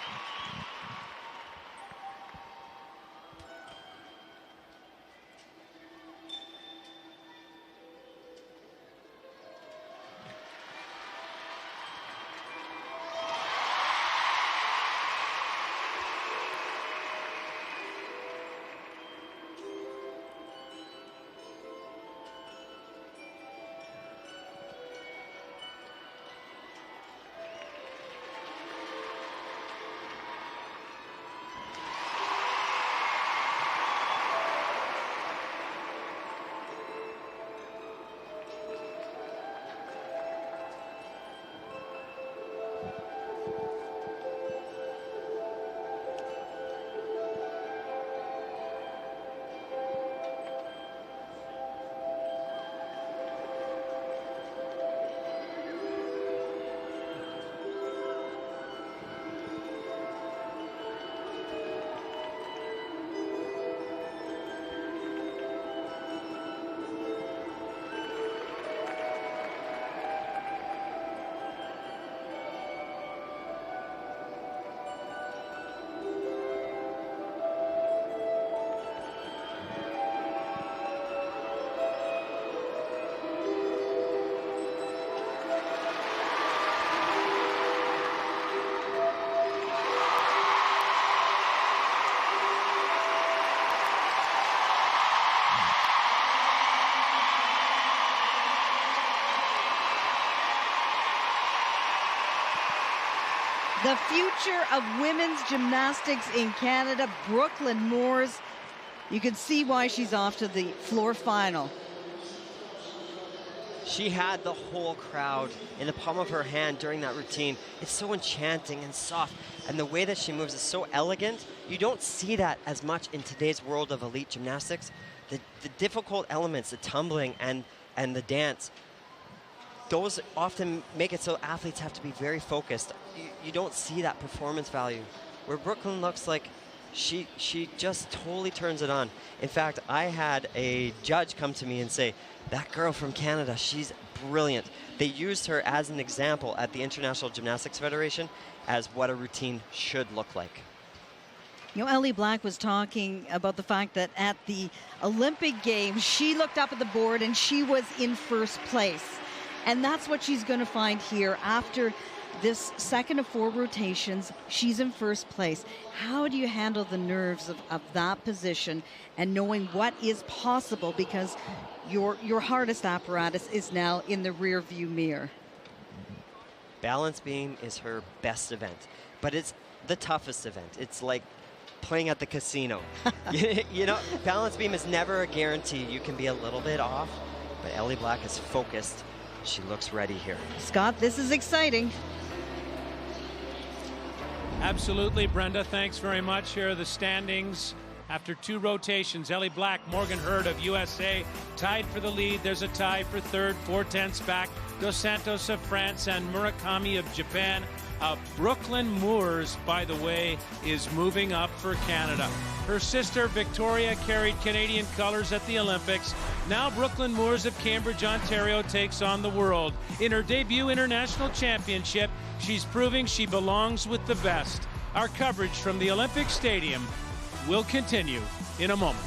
The future of women's gymnastics in Canada, Brooklyn Moores. You can see why she's off to the floor final. She had the whole crowd in the palm of her hand during that routine. It's so enchanting and soft, and the way that she moves is so elegant. You don't see that as much in today's world of elite gymnastics. The difficult elements, the tumbling and the dance, those often make it so athletes have to be very focused. You don't see that performance value. Where Brooklyn looks like she just totally turns it on. In fact, I had a judge come to me and say, that girl from Canada, she's brilliant. They used her as an example at the International Gymnastics Federation as what a routine should look like. You know, Ellie Black was talking about the fact that at the Olympic Games, she looked up at the board and she was in first place. And that's what she's going to find here after this second of 4 rotations. She's in first place. How do you handle the nerves of that position and knowing what is possible, because your hardest apparatus is now in the rear view mirror? Balance beam is her best event, but it's the toughest event. It's like playing at the casino. You know, balance beam is never a guarantee. You can be a little bit off, but Ellie Black is focused. She looks ready here. Scott, this is exciting. Absolutely, Brenda. Thanks very much. Here are the standings. After 2 rotations, Ellie Black, Morgan Hurd of USA tied for the lead. There's a tie for third, 4/10 back. Dos Santos of France and Murakami of Japan. Brooklyn Moores, by the way, is moving up for Canada. Her sister Victoria carried Canadian colors at the Olympics. Now Brooklyn Moores of Cambridge, Ontario takes on the world. In her debut international championship, she's proving she belongs with the best. Our coverage from the Olympic Stadium will continue in a moment.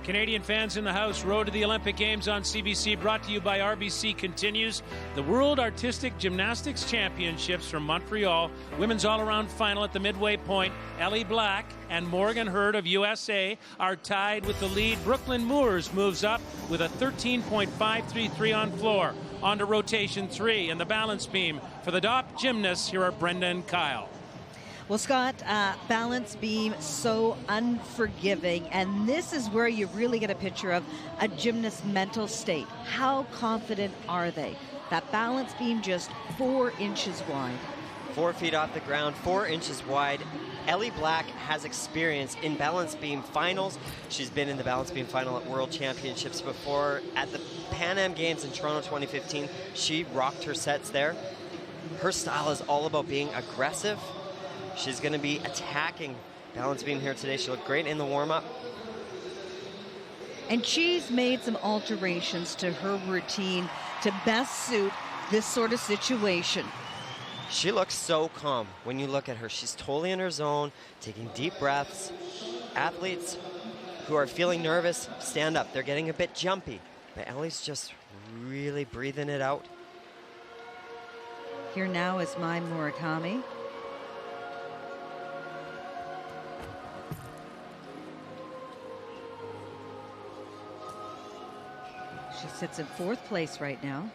Canadian fans in the house, Road to the Olympic Games on CBC, brought to you by RBC, continues. The World Artistic Gymnastics Championships from Montreal. Women's all-around final at the midway point. Ellie Black and Morgan Hurd of USA are tied with the lead. Brooklyn Moores moves up with a 13.533 on floor. On to rotation 3 and the balance beam. For the top gymnasts, here are Brenda and Kyle. Well, Scott, balance beam, so unforgiving. And this is where you really get a picture of a gymnast's mental state. How confident are they? That balance beam just 4 inches wide. 4 feet off the ground, 4 inches wide. Ellie Black has experience in balance beam finals. She's been in the balance beam final at World Championships before. At the Pan Am Games in Toronto 2015, she rocked her sets there. Her style is all about being aggressive. She's going to be attacking balance beam here today. She looked great in the warm-up. And she's made some alterations to her routine to best suit this sort of situation. She looks so calm when you look at her. She's totally in her zone, taking deep breaths. Athletes who are feeling nervous, stand up. They're getting a bit jumpy. But Ellie's just really breathing it out. Here now is Mai Murakami. She sits in 4th place right now.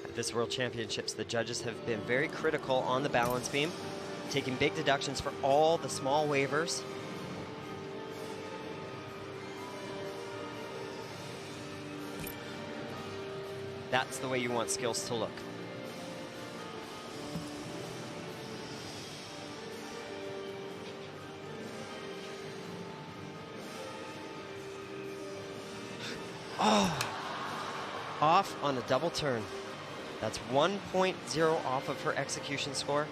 At this World Championships, the judges have been very critical on the balance beam, taking big deductions for all the small waivers. That's the way you want skills to look. Oh, off on a double turn. That's 1.0 off of her execution score.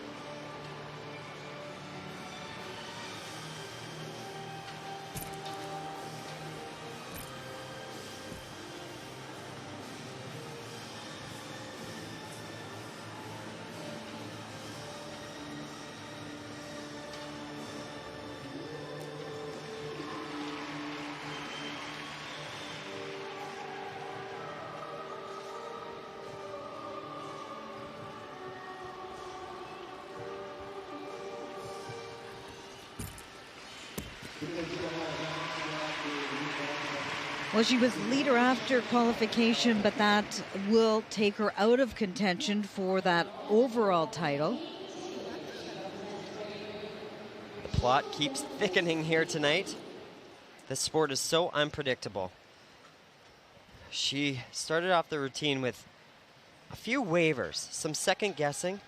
Well, she was leader after qualification, but that will take her out of contention for that overall title. The plot keeps thickening here tonight. This sport is so unpredictable. She started off the routine with a few waivers, some second guessing.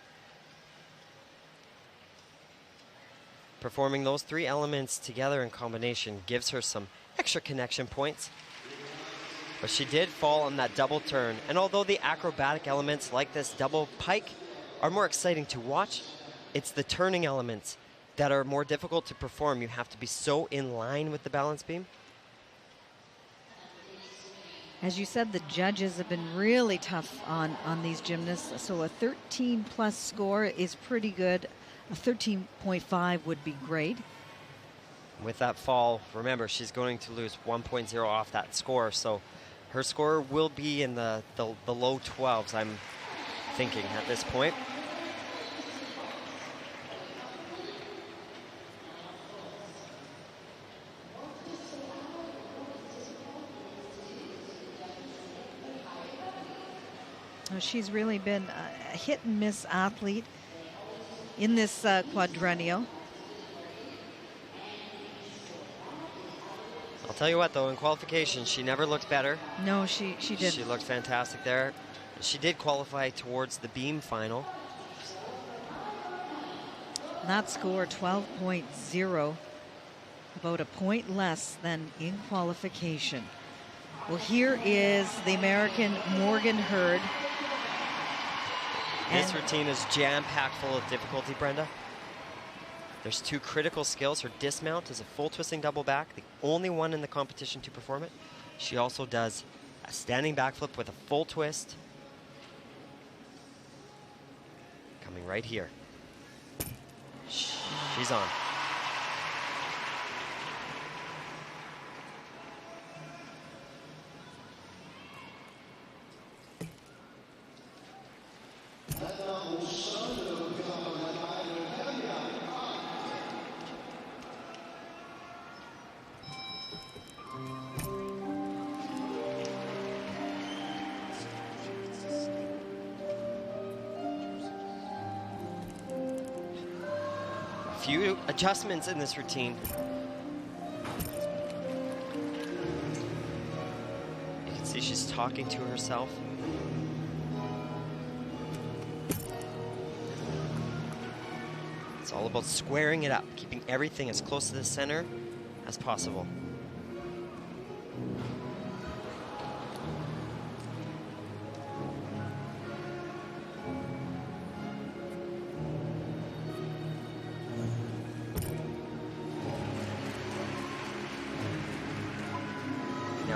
Performing those three elements together in combination gives her some extra connection points. But she did fall on that double turn. And although the acrobatic elements like this double pike are more exciting to watch, it's the turning elements that are more difficult to perform. You have to be so in line with the balance beam. As you said, the judges have been really tough on these gymnasts. So a 13+ score is pretty good. A 13.5 would be great. With that fall, remember, she's going to lose 1.0 off that score. So her score will be in the low 12s, I'm thinking, at this point. She's really been a hit and miss athlete in this quadrennial. I'll tell you what, though, in qualification, she never looked better. No, she didn't. She looked fantastic there. She did qualify towards the beam final. That score, 12.0, about a point less than in qualification. Well, here is the American Morgan Hurd. This routine is jam-packed full of difficulty, Brenda. There's two critical skills. Her dismount is a full twisting double back, the only one in the competition to perform it. She also does a standing backflip with a full twist. Coming right here. She's on. Few adjustments in this routine. You can see she's talking to herself. It's all about squaring it up, keeping everything as close to the center as possible.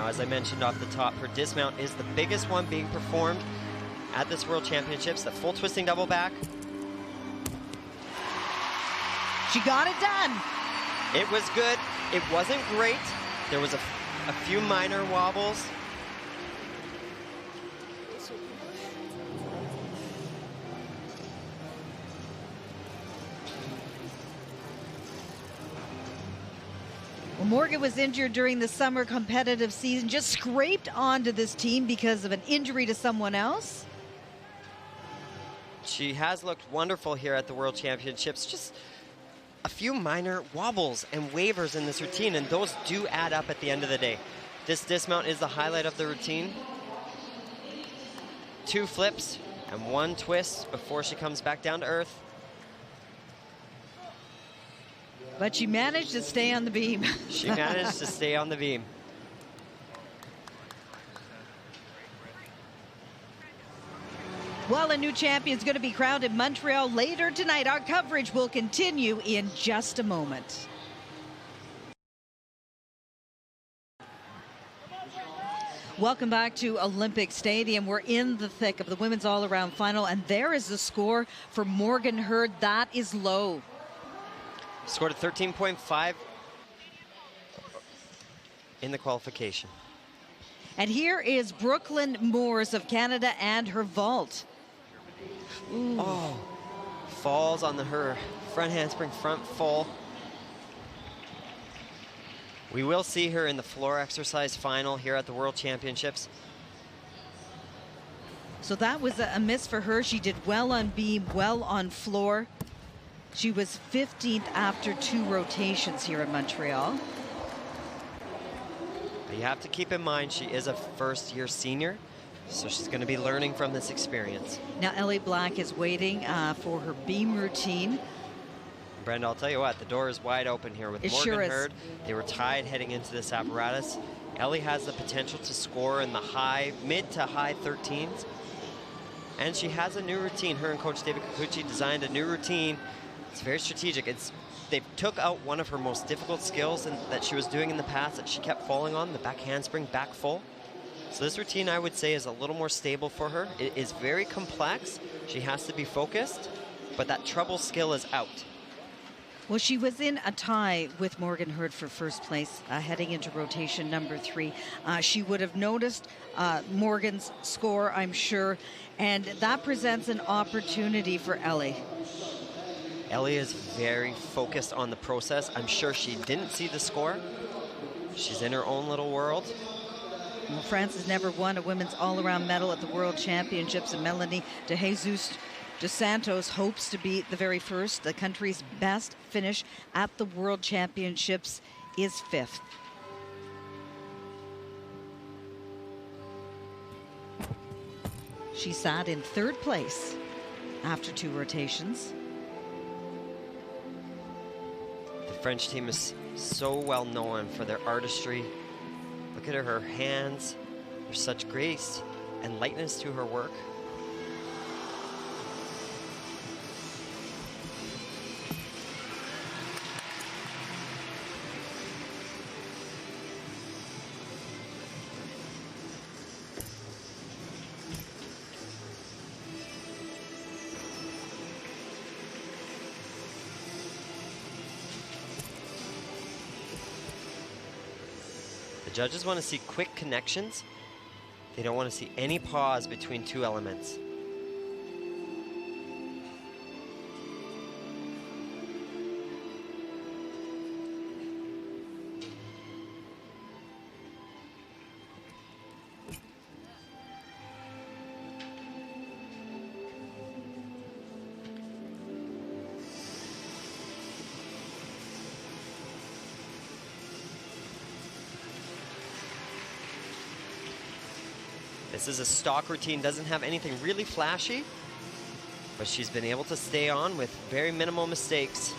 As I mentioned off the top, her dismount is the biggest one being performed at this World Championships, the full twisting double back. She got it done. It was good. It wasn't great. There was a few minor wobbles. Well, Morgan was injured during the summer competitive season, just scraped onto this team because of an injury to someone else. She has looked wonderful here at the World Championships. Just a few minor wobbles and waivers in this routine, and those do add up at the end of the day. This dismount is the highlight of the routine. 2 flips and 1 twist before she comes back down to earth. But she managed to stay on the beam. She managed to stay on the beam. Well, a new champion is going to be crowned in Montreal later tonight. Our coverage will continue in just a moment. Welcome back to Olympic Stadium. We're in the thick of the women's all-around final, and there is the score for Morgan Hurd. That is low. Scored a 13.5 in the qualification. And here is Brooklyn Moores of Canada and her vault. Ooh. Oh, falls on her front handspring front full. We will see her in the floor exercise final here at the World Championships. So that was a miss for her. She did well on beam, well on floor. She was 15th after 2 rotations here in Montreal. But you have to keep in mind she is a first-year senior, so she's going to be learning from this experience. Now Ellie Black is waiting for her beam routine. Brenda, I'll tell you what, the door is wide open here with Morgan sure is. Hurd. They were tied heading into this apparatus. Ellie has the potential to score in the mid to high 13s. And she has a new routine. Her and Coach David Kikuchi designed a new routine. It's very strategic. They took out one of her most difficult skills that she was doing in the past that she kept falling on, the back handspring, back full. So this routine, I would say, is a little more stable for her. It is very complex. She has to be focused, but that treble skill is out. Well, she was in a tie with Morgan Hurd for first place heading into rotation number 3. She would have noticed Morgan's score, I'm sure, and that presents an opportunity for Ellie. Ellie is very focused on the process. I'm sure she didn't see the score. She's in her own little world. Well, France has never won a women's all-around medal at the World Championships, and Melanie De Jesus dos Santos hopes to be the very first. The country's best finish at the World Championships is 5th. She sat in 3rd place after 2 rotations. The French team is so well known for their artistry. Look at her hands. There's such grace and lightness to her work. The judges want to see quick connections. They don't want to see any pause between 2 elements. This is a stock routine, doesn't have anything really flashy, but she's been able to stay on with very minimal mistakes.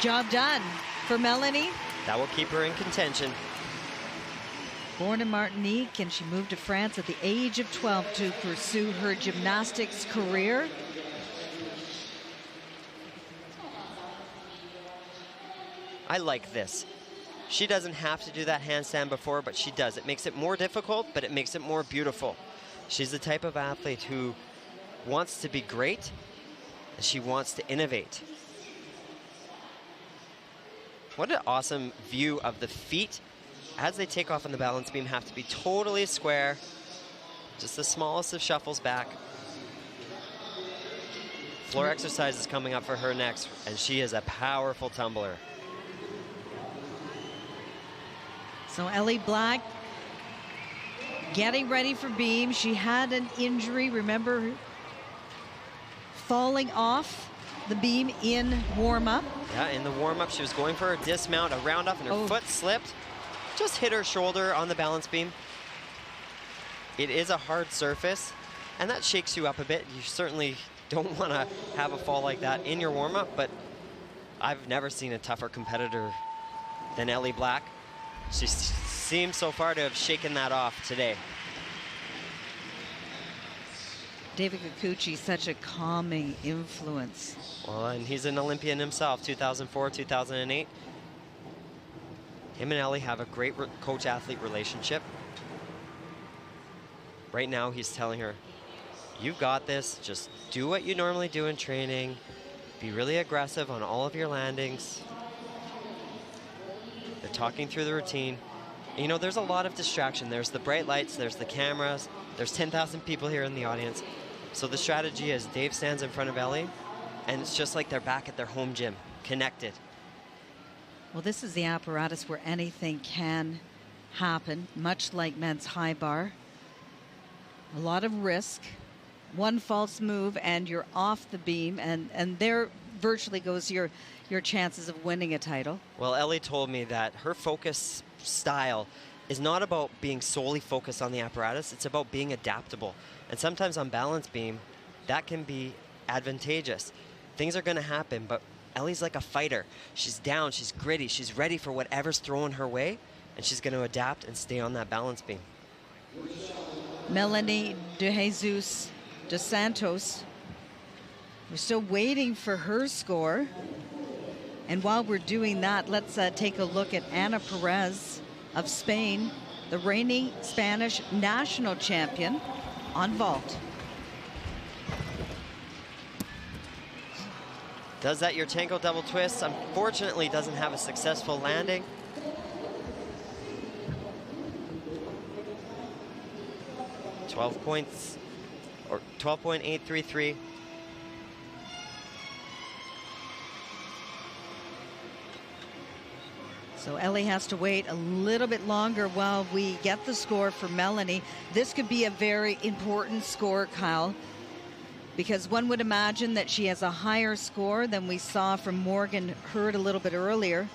Job done for Melanie. That will keep her in contention. Born in Martinique, and she moved to France at the age of 12 to pursue her gymnastics career. I like this. She doesn't have to do that handstand before, but she does. It makes it more difficult, but it makes it more beautiful. She's the type of athlete who wants to be great, and she wants to innovate. What an awesome view of the feet as they take off on the balance beam. Have to be totally square. Just the smallest of shuffles back. Floor exercise is coming up for her next, and she is a powerful tumbler. So Ellie Black getting ready for beam. She had an injury, remember, falling off the beam in warm-up. Yeah, in the warm-up, she was going for a dismount, a round-off, and her foot slipped. Just hit her shoulder on the balance beam. It is a hard surface, and that shakes you up a bit. You certainly don't want to have a fall like that in your warm-up, but I've never seen a tougher competitor than Ellie Black. She seems so far to have shaken that off today. David Kikuchi, such a calming influence. Well, and he's an Olympian himself, 2004, 2008. Him and Ellie have a great coach-athlete relationship. Right now, he's telling her, you've got this. Just do what you normally do in training. Be really aggressive on all of your landings. They're talking through the routine. You know, there's a lot of distraction. There's the bright lights, there's the cameras, there's 10,000 people here in the audience. So the strategy is Dave stands in front of Ellie, and it's just like they're back at their home gym, connected. Well, this is the apparatus where anything can happen, much like men's high bar. A lot of risk. One false move and you're off the beam, and there virtually goes your chances of winning a title. Well, Ellie told me that her focus style is not about being solely focused on the apparatus, it's about being adaptable. And sometimes on balance beam, that can be advantageous. Things are going to happen, but Ellie's like a fighter. She's down, she's gritty, she's ready for whatever's thrown her way, and she's going to adapt and stay on that balance beam. Melanie De Jesus dos Santos, we're still waiting for her score. And while we're doing that, let's take a look at Ana Perez of Spain, the reigning Spanish national champion on vault. Does that Yurchenko double twist. Unfortunately, doesn't have a successful landing. .12 points, or 12.833. So Ellie has to wait a little bit longer while we get the score for Melanie. This could be a very important score, Kyle, because one would imagine that she has a higher score than we saw from Morgan Hurd a little bit earlier.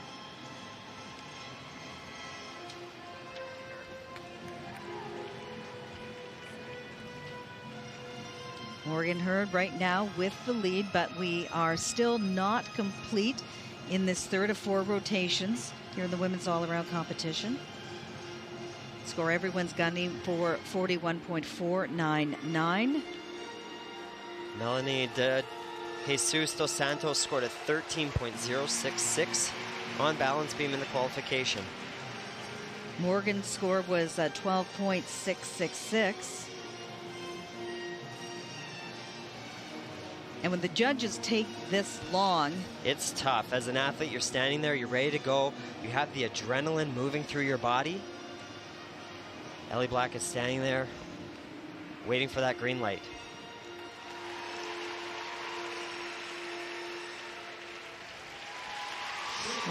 Morgan Hurd right now with the lead, but we are still not complete in this third of 4 rotations here in the women's all-around competition. Score everyone's gunning for 41.499. Melanie De Jesus dos Santos scored a 13.066 on balance beam in the qualification. Morgan's score was 12.666. And when the judges take this long, it's tough. As an athlete, you're standing there, you're ready to go. You have the adrenaline moving through your body. Ellie Black is standing there, waiting for that green light.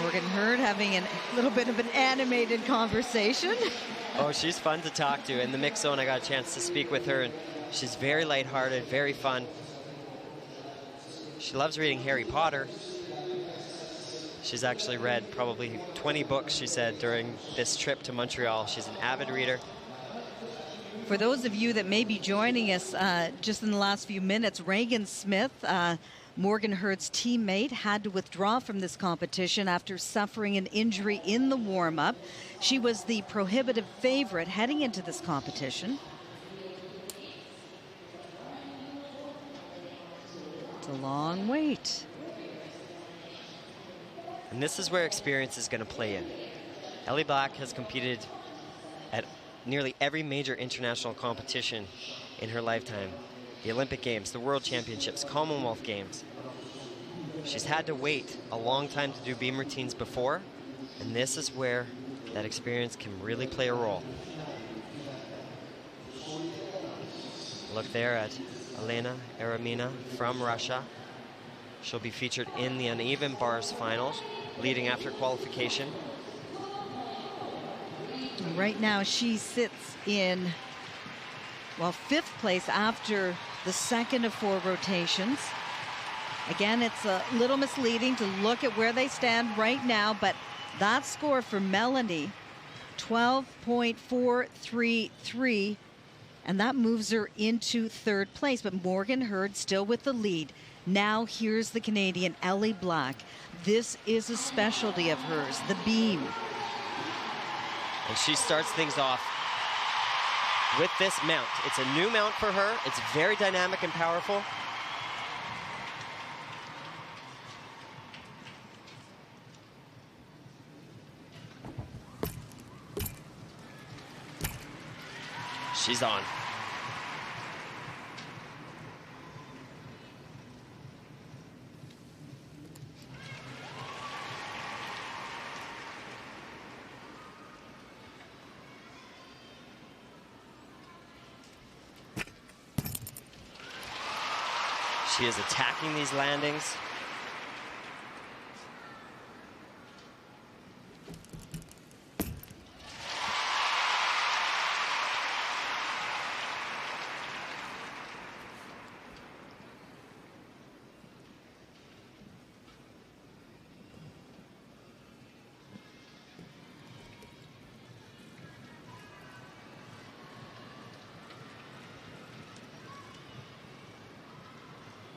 Morgan Hurd having a little bit of an animated conversation. Oh, she's fun to talk to. In the mix zone, I got a chance to speak with her, and she's very lighthearted, very fun. She loves reading Harry Potter. She's actually read probably 20 books, she said, during this trip to Montreal. She's an avid reader. For those of you that may be joining us just in the last few minutes, Reagan Smith, Morgan Hurd's teammate, had to withdraw from this competition after suffering an injury in the warm-up. She was the prohibitive favorite heading into this competition. It's a long wait. And this is where experience is going to play in. Ellie Black has competed at nearly every major international competition in her lifetime. The Olympic Games, the World Championships, Commonwealth Games. She's had to wait a long time to do beam routines before, and this is where that experience can really play a role. Look there at Elena Eremina from Russia. She'll be featured in the uneven bars finals, leading after qualification. Right now she sits in, well, 5th place after the second of 4 rotations. Again, it's a little misleading to look at where they stand right now, but that score for Melanie, 12.433, and that moves her into 3rd place. But Morgan Hurd still with the lead. Now here's the Canadian, Ellie Black. This is a specialty of hers, the beam. And she starts things off with this mount. It's a new mount for her. It's very dynamic and powerful. She's on. She is attacking these landings.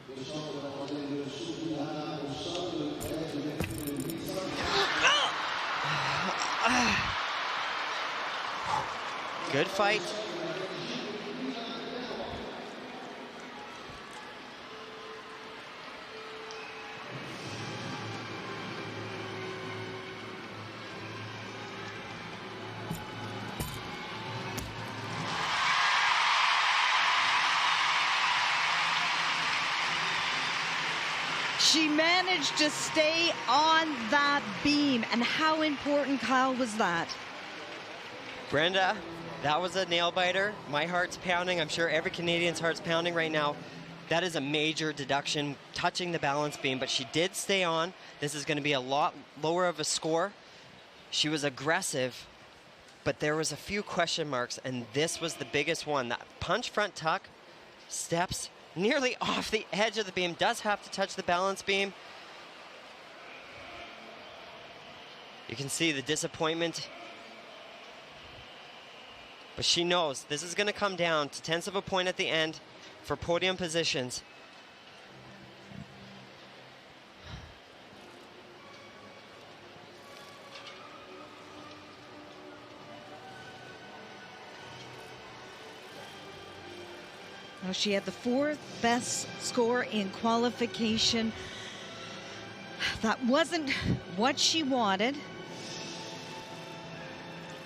Good fight. She managed to stay on that beam. And how important, Kyle, was that? Brenda, that was a nail biter. My heart's pounding. I'm sure every Canadian's heart's pounding right now. That is a major deduction, touching the balance beam, but she did stay on. This is going to be a lot lower of a score. She was aggressive, but there was a few question marks, and this was the biggest one. That punch front tuck, steps nearly off the edge of the beam, does have to touch the balance beam. You can see the disappointment. But she knows this is going to come down to tenths of a point at the end for podium positions. Well, she had the fourth best score in qualification. That wasn't what she wanted.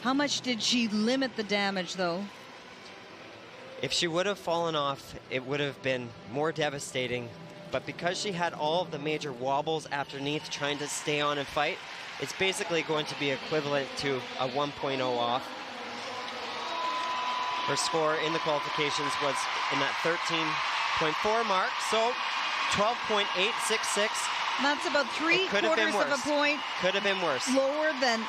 How much did she limit the damage, though? If she would have fallen off, it would have been more devastating. But because she had all of the major wobbles underneath trying to stay on and fight, it's basically going to be equivalent to a 1.0 off. Her score in the qualifications was in that 13.4 mark, so 12.866. That's about 3/4 of a point. Could have been worse. Lower than.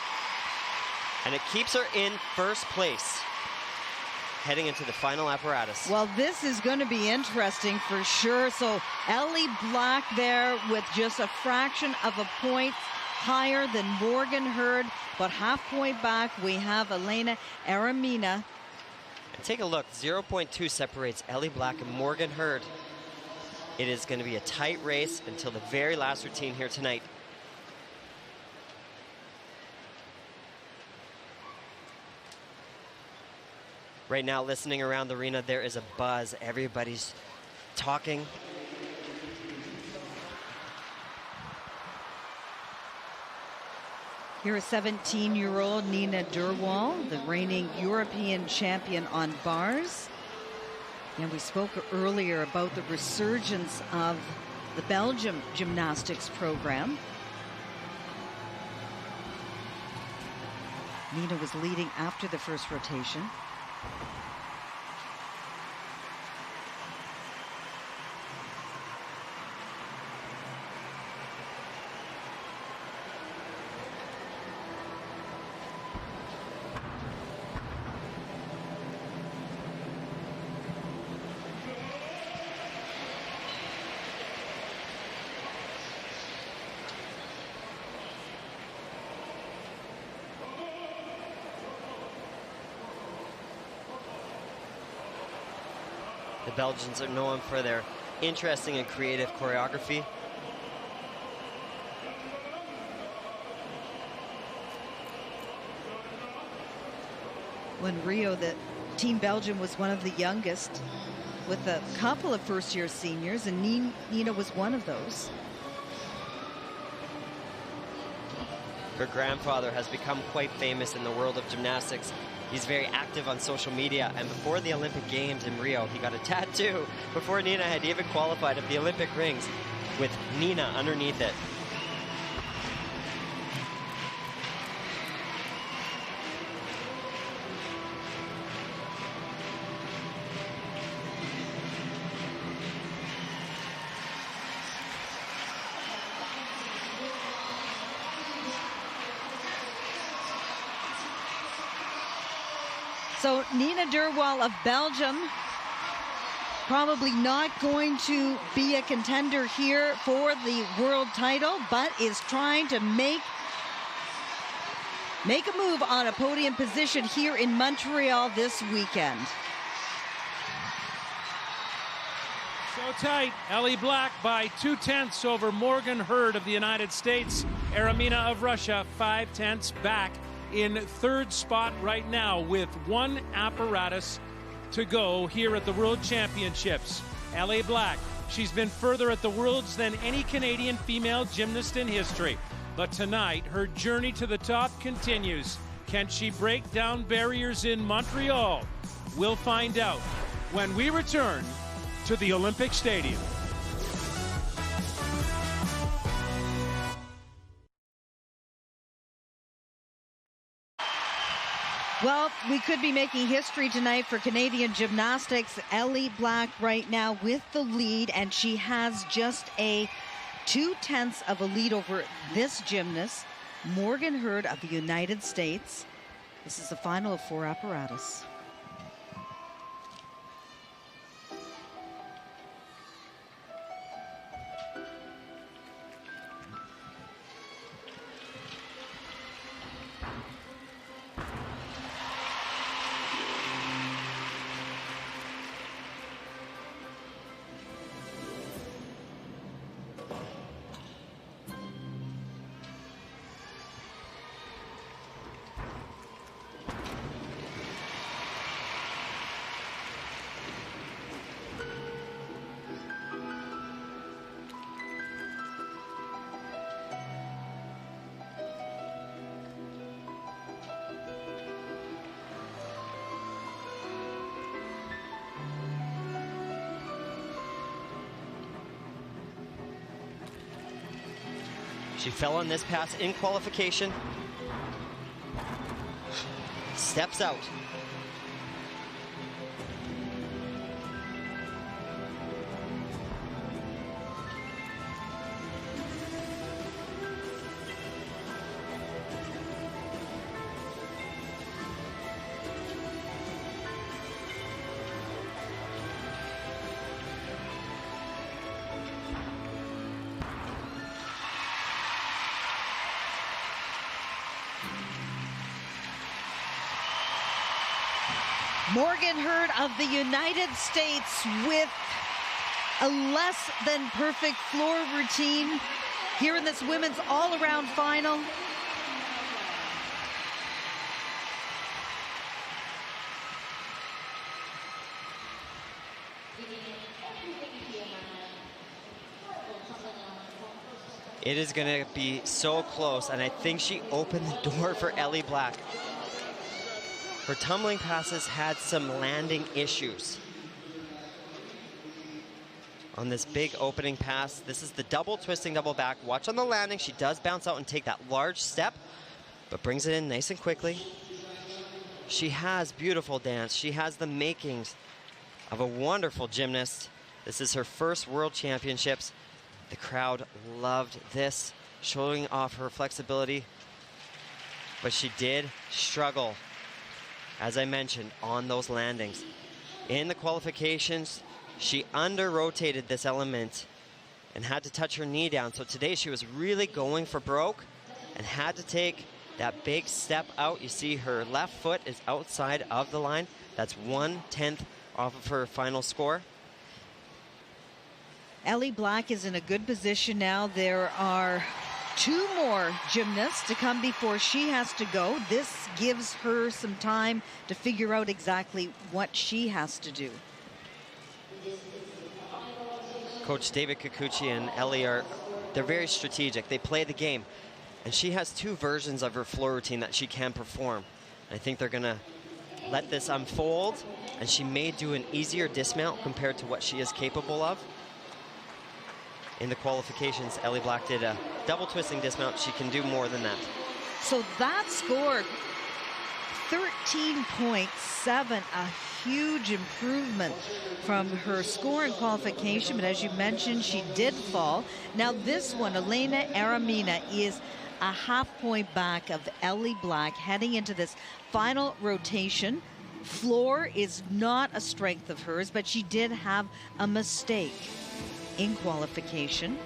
And it keeps her in first place, heading into the final apparatus. Well, this is going to be interesting for sure. So Ellie Black there with just a fraction of a point higher than Morgan Hurd, but half point back we have Elena Aramina. And take a look, 0.2 separates Ellie Black and Morgan Hurd. It is going to be a tight race until the very last routine here tonight. Right now, listening around the arena, there is a buzz. Everybody's talking. Here, a 17-year-old Nina Durwal, the reigning European champion on bars. And we spoke earlier about the resurgence of the Belgium gymnastics program. Nina was leading after the first rotation. The Belgians are known for their interesting and creative choreography. When Rio, the Team Belgium was one of the youngest, with a couple of first-year seniors, and Nina was one of those. Her grandfather has become quite famous in the world of gymnastics. He's very active on social media, and before the Olympic Games in Rio, he got a tattoo before Nina had even qualified of the Olympic rings with Nina underneath it. So Nina Durwal of Belgium, probably not going to be a contender here for the world title, but is trying to make a move on a podium position here in Montreal this weekend. So So tight. Ellie Black by 0.2 over Morgan Hurd of the United States. Aramina of Russia 0.5 back in third spot right now with one apparatus to go here at the World Championships. Ellie Black, she's been further at the Worlds than any Canadian female gymnast in history. But tonight, her journey to the top continues. Can she break down barriers in Montreal? We'll find out when we return to the Olympic Stadium. Well, we could be making history tonight for Canadian gymnastics. Ellie Black right now with the lead, and she has just a 0.2 of a lead over this gymnast, Morgan Hurd of the United States. This is the final of 4 apparatus. She fell on this pass in qualification. Steps out. Morgan Hurd of the United States with a less than perfect floor routine here in this women's all-around final. It is going to be so close, and I think she opened the door for Ellie Black. Her tumbling passes had some landing issues. On this big opening pass, this is the double twisting double back. Watch on the landing, she does bounce out and take that large step, but brings it in nice and quickly. She has beautiful dance. She has the makings of a wonderful gymnast. This is her first World Championships. The crowd loved this, showing off her flexibility, but she did struggle, as I mentioned, on those landings. In the qualifications, she under-rotated this element and had to touch her knee down. So today she was really going for broke and had to take that big step out. You see her left foot is outside of the line. That's 1/10 off of her final score. Ellie Black is in a good position now. There are 2 more gymnasts to come before she has to go. This gives her some time to figure out exactly what she has to do. Coach David Kikuchi and Ellie they're very strategic. They play the game. And she has 2 versions of her floor routine that she can perform. I think they're gonna let this unfold, and she may do an easier dismount compared to what she is capable of. In the qualifications, Ellie Black did a double twisting dismount. She can do more than that. So that score, 13.7, a huge improvement from her score in qualification. But as you mentioned, she did fall. Now this one, Elena Aramina, is a half point back of Ellie Black heading into this final rotation. Floor is not a strength of hers, but she did have a mistake in qualification.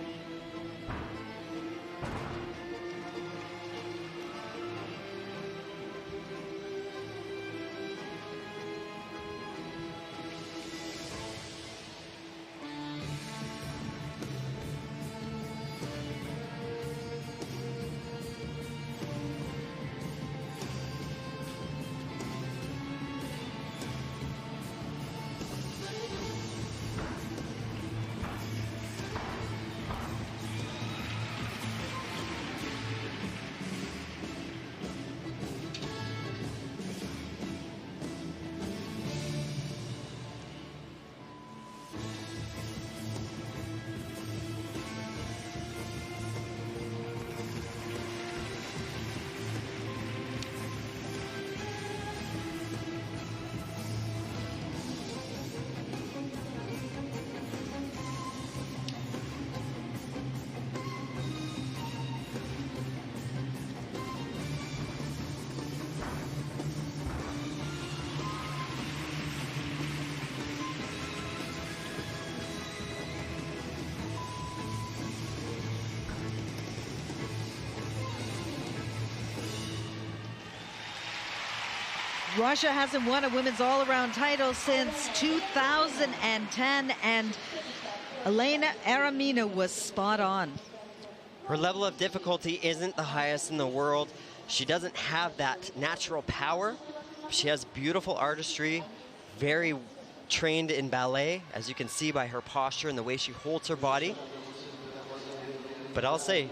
Russia hasn't won a women's all-around title since 2010, and Elena Aramina was spot on. Her level of difficulty isn't the highest in the world. She doesn't have that natural power. She has beautiful artistry, very trained in ballet, as you can see by her posture and the way she holds her body. But I'll say,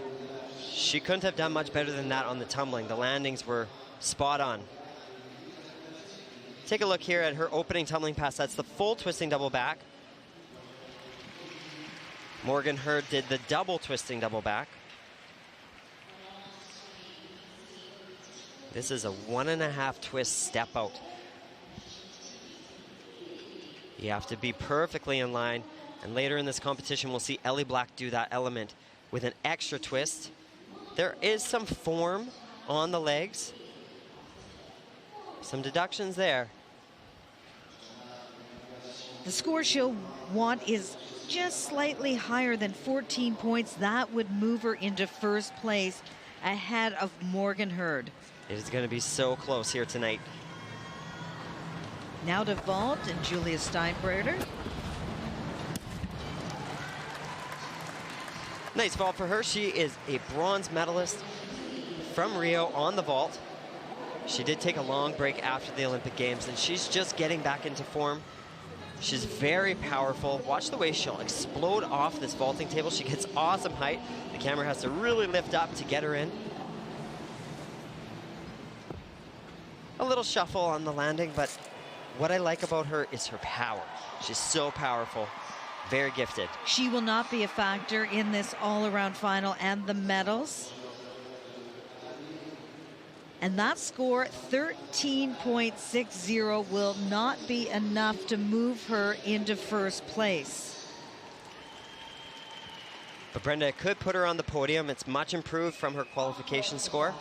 she couldn't have done much better than that on the tumbling. The landings were spot on. Take a look here at her opening tumbling pass. That's the full twisting double back. Morgan Hurd did the double twisting double back. This is a 1.5 twist step out. You have to be perfectly in line. And later in this competition, we'll see Ellie Black do that element with an extra twist. There is some form on the legs. Some deductions there. The score she'll want is just slightly higher than 14 points. That would move her into first place ahead of Morgan Hurd. It is going to be so close here tonight. Now to vault and Julia Steinbreiter. Nice vault for her. She is a bronze medalist from Rio on the vault. She did take a long break after the Olympic Games, and she's just getting back into form. She's very powerful. Watch the way she'll explode off this vaulting table. She gets awesome height. The camera has to really lift up to get her in. A little shuffle on the landing, but what I like about her is her power. She's so powerful, very gifted. She will not be a factor in this all-around final and the medals. And that score, 13.60, will not be enough to move her into first place. But Brenda, it could put her on the podium. It's much improved from her qualification score.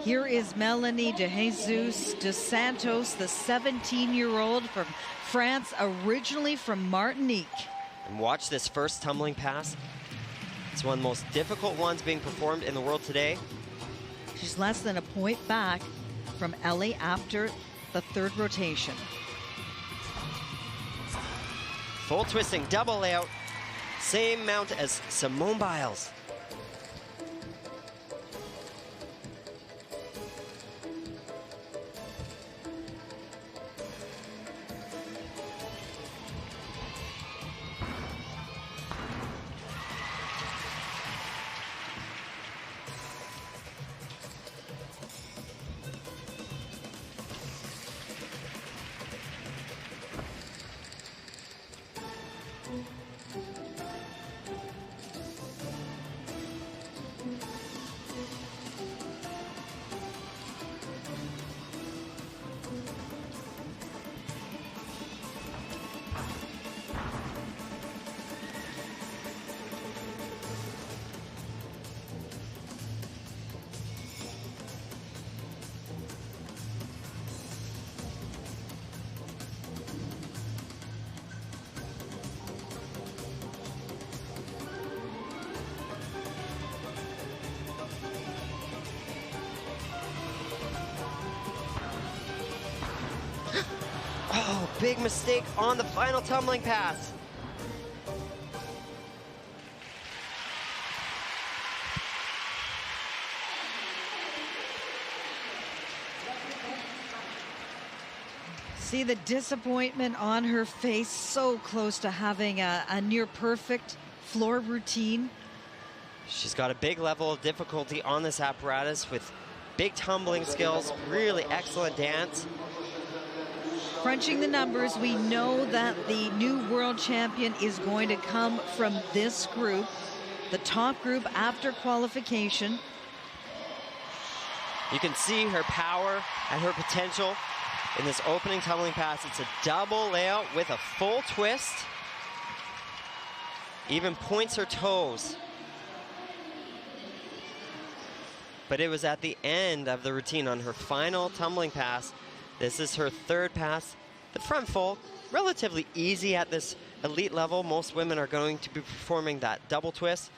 Here is Melanie de Jesus dos Santos, the 17-year-old from France, originally from Martinique. And watch this first tumbling pass. It's one of the most difficult ones being performed in the world today. She's less than a point back from Ellie after the third rotation. Full twisting, double layout. Same mount as Simone Biles. Oh, big mistake on the final tumbling pass. See the disappointment on her face, so close to having a near perfect floor routine. She's got a big level of difficulty on this apparatus with big tumbling skills, really excellent dance. Crunching the numbers, we know that the new world champion is going to come from this group, the top group after qualification. You can see her power and her potential in this opening tumbling pass. It's a double layout with a full twist. Even points her toes. But it was at the end of the routine on her final tumbling pass. This is her third pass. The front full, relatively easy at this elite level. Most women are going to be performing that double twist.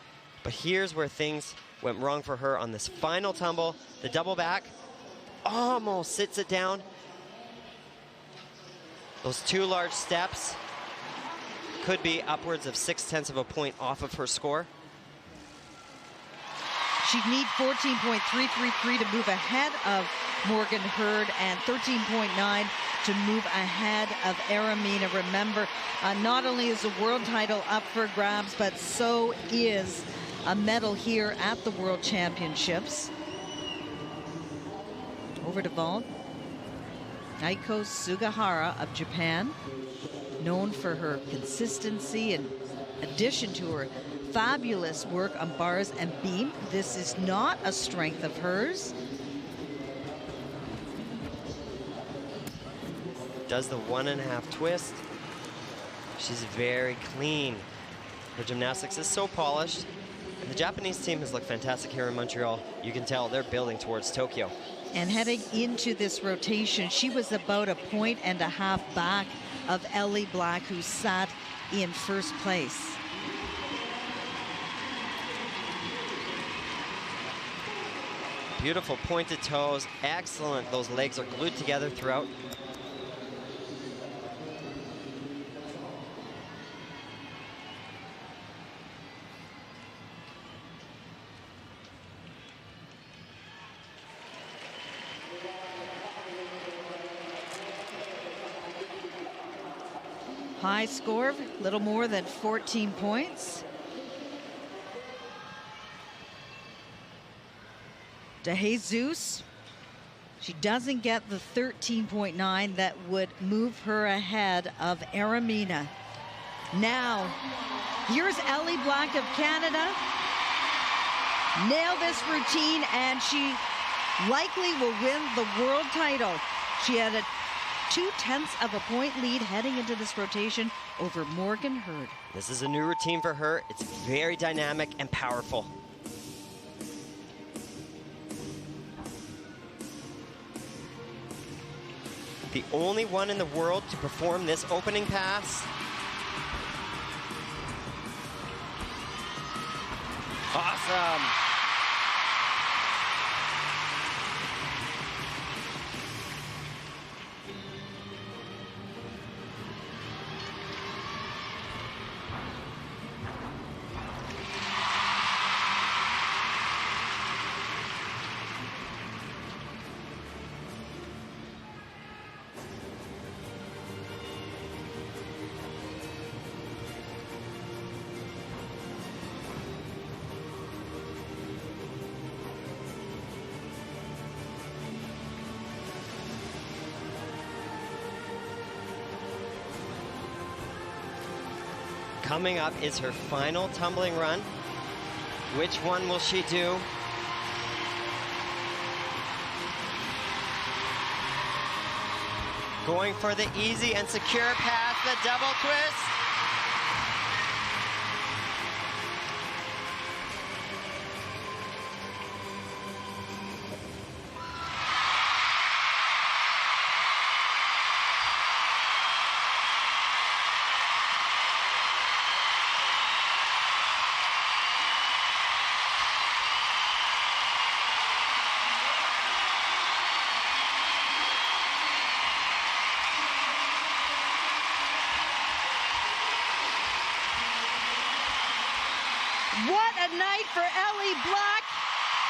But here's where things went wrong for her on this final tumble. The double back almost sits it down. Those 2 large steps could be upwards of 0.6 of a point off of her score. She'd need 14.333 to move ahead of Morgan Hurd and 13.9 to move ahead of Aramina. Remember, not only is the world title up for grabs, but so is a medal here at the World Championships. Over to vault. Aiko Sugahara of Japan, known for her consistency in addition to her fabulous work on bars and beam. This is not a strength of hers. Does the 1.5 twist. She's very clean. Her gymnastics is so polished. And the Japanese team has looked fantastic here in Montreal. You can tell they're building towards Tokyo. And heading into this rotation, she was about 1.5 points back of Ellie Black, who sat in first place. Beautiful pointed toes, excellent. Those legs are glued together throughout. High score, little more than 14 points. De Jesus, she doesn't get the 13.9 that would move her ahead of Aramina. Now, here's Ellie Black of Canada. Nail this routine and she likely will win the world title. She had a 0.2 of a point lead heading into this rotation over Morgan Hurd. This is a new routine for her. It's very dynamic and powerful. The only one in the world to perform this opening pass. Awesome. Coming up is her final tumbling run. Which one will she do? Going for the easy and secure pass, the double twist. What a night for Ellie Black,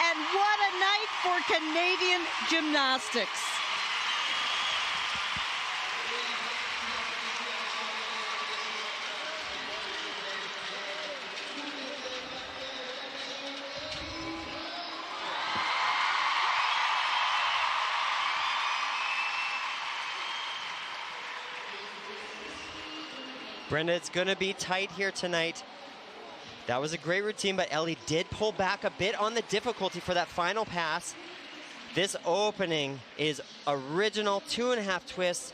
and what a night for Canadian gymnastics. Brenda, it's going to be tight here tonight. That was a great routine, but Ellie did pull back a bit on the difficulty for that final pass. This opening is original 2.5 twists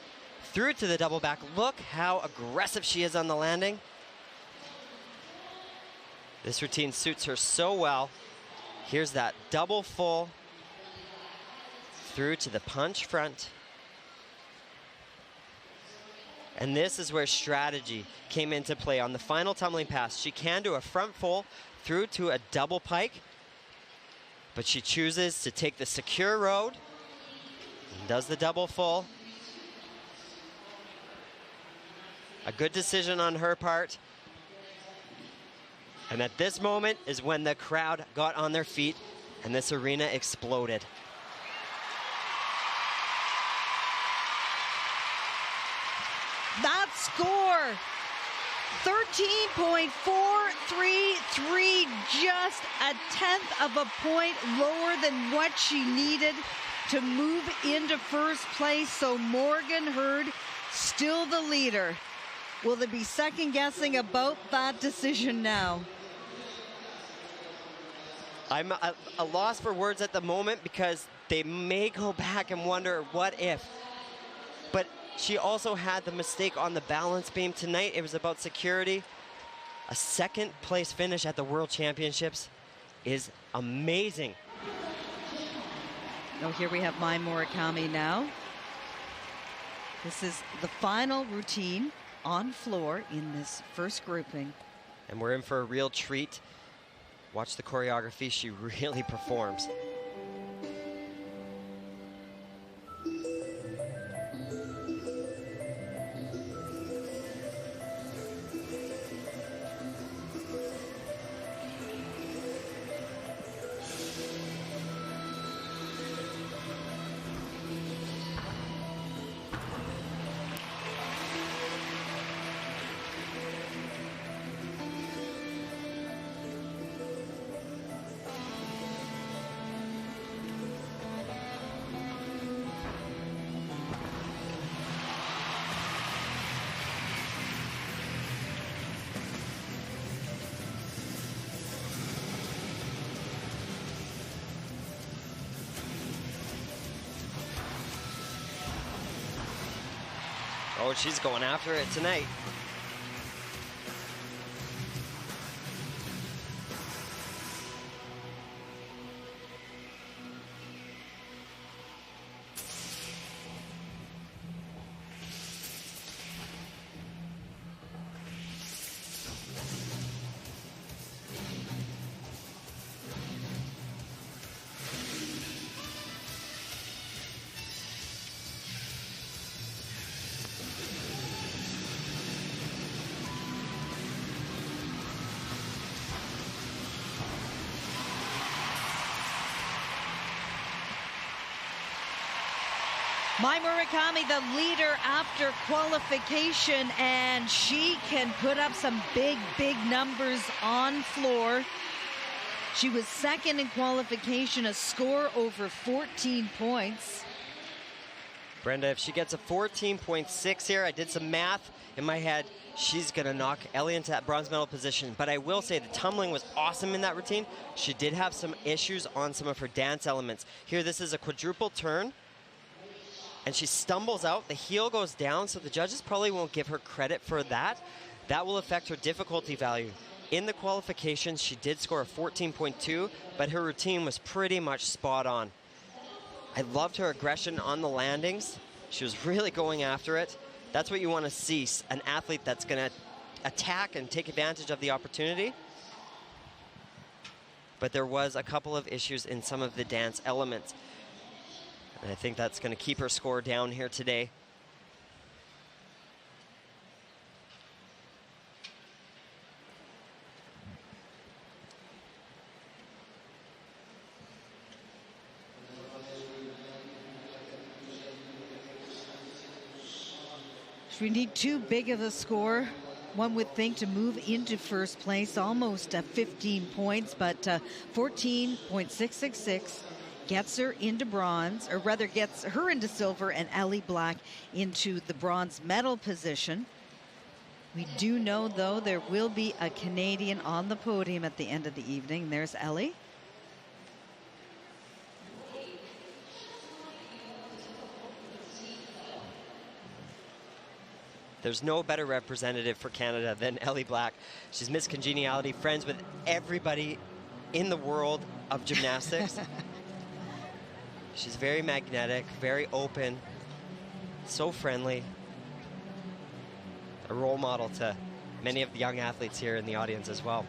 through to the double back. Look how aggressive she is on the landing. This routine suits her so well. Here's that double full through to the punch front. And this is where strategy came into play on the final tumbling pass. She can do a front full through to a double pike, but she chooses to take the secure road and does the double full. A good decision on her part. And at this moment is when the crowd got on their feet and this arena exploded. That score, 13.433, just a tenth of a point lower than what she needed to move into first place. So Morgan Hurd, still the leader. Will they be second guessing about that decision now? I'm a loss for words at the moment because they may go back and wonder what if. But she also had the mistake on the balance beam tonight. It was about security. A second place finish at the World Championships is amazing. Oh, here we have Mai Murakami now. This is the final routine on floor in this first grouping. And we're in for a real treat. Watch the choreography. She really performs. Oh, she's going after it tonight. Mai Murakami, the leader after qualification, and she can put up some big, big numbers on floor. She was second in qualification, a score over 14 points. Brenda, if she gets a 14.6 here, I did some math in my head, she's gonna knock Ellie into that bronze medal position. But I will say the tumbling was awesome in that routine. She did have some issues on some of her dance elements. Here, this is a quadruple turn, and she stumbles out, the heel goes down, so the judges probably won't give her credit for that. That will affect her difficulty value. In the qualifications, she did score a 14.2, but her routine was pretty much spot on. I loved her aggression on the landings. She was really going after it. That's what you want to see, an athlete that's going to attack and take advantage of the opportunity. But there was a couple of issues in some of the dance elements. And I think that's going to keep her score down here today. We need too big of a score, one would think, to move into first place, almost 15 points, but 14.666 gets her into bronze, or rather gets her into silver, and Ellie Black into the bronze medal position. We do know, though, there will be a Canadian on the podium at the end of the evening. There's Ellie. There's no better representative for Canada than Ellie Black. She's Miss Congeniality, friends with everybody in the world of gymnastics. She's very magnetic, very open, so friendly. A role model to many of the young athletes here in the audience as well.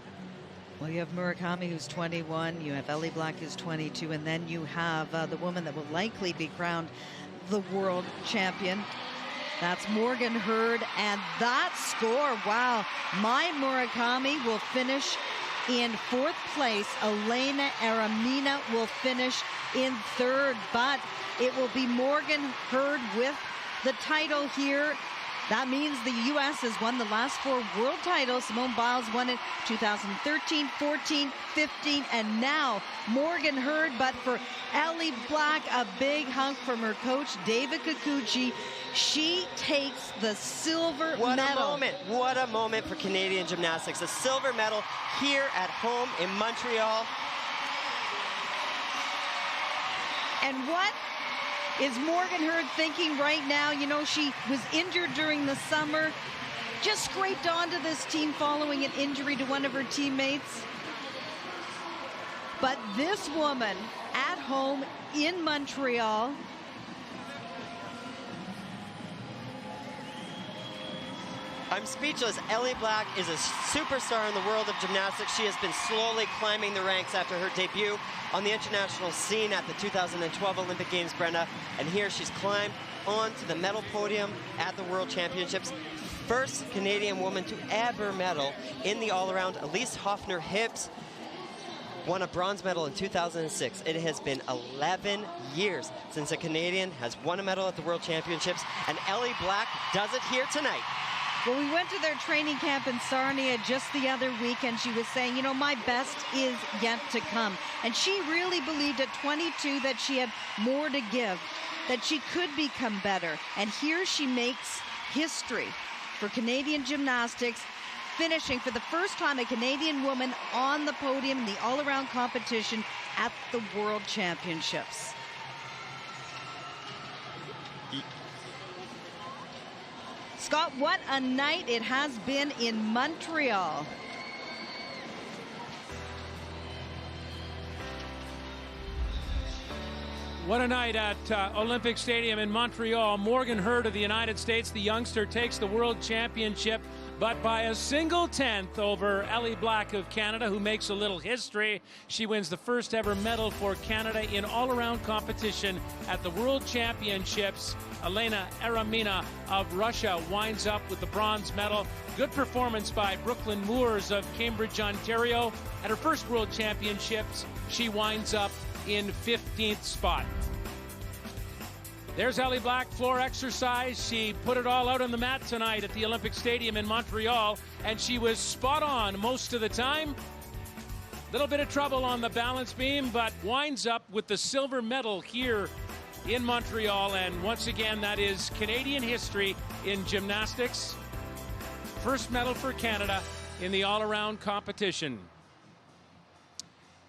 Well, you have Murakami, who's 21, you have Ellie Black, who's 22, and then you have the woman that will likely be crowned the world champion, That's Morgan Hurd, and that score, wow. Mai Murakami will finish in 4th place. Elena Aramina will finish in 3rd, but it will be Morgan Hurd with the title here. That means the U.S. has won the last 4 world titles. Simone Biles won it 2013, 14, 15, and now Morgan Hurd. But for Ellie Black, a big hunk from her coach, David Kikuchi. She takes the silver medal. What a moment for Canadian gymnastics. A silver medal here at home in Montreal. And what is Morgan Hurd thinking right now? You know, she was injured during the summer, just scraped onto this team following an injury to one of her teammates. But this woman at home in Montreal, I'm speechless. Ellie Black is a superstar in the world of gymnastics. She has been slowly climbing the ranks after her debut on the international scene at the 2012 Olympic Games, Brenda. And here she's climbed onto the medal podium at the World Championships. First Canadian woman to ever medal in the all-around. Elise Hoffner-Hibbs won a bronze medal in 2006. It has been 11 years since a Canadian has won a medal at the World Championships, and Ellie Black does it here tonight. well, we went to their training camp in Sarnia just the other week, and she was saying, you know, my best is yet to come. And she really believed at 22 that she had more to give, that she could become better. And here she makes history for Canadian gymnastics, finishing for the first time a Canadian woman on the podium in the all-around competition at the World Championships. Scott, what a night it has been in Montreal. What a night at Olympic Stadium in Montreal. Morgan Hurd of the United States, the youngster, takes the World Championship, but by a single tenth over Ellie Black of Canada, who makes a little history. She wins the first ever medal for Canada in all-around competition at the World Championships. Elena Aramina of Russia winds up with the bronze medal. Good performance by Brooklyn Moores of Cambridge, Ontario. At her first World Championships, she winds up in 15th spot. There's Ellie Black, floor exercise. She put it all out on the mat tonight at the Olympic Stadium in Montreal, and she was spot on most of the time. Little bit of trouble on the balance beam, but winds up with the silver medal here in Montreal. And once again, that is Canadian history in gymnastics. First medal for Canada in the all-around competition.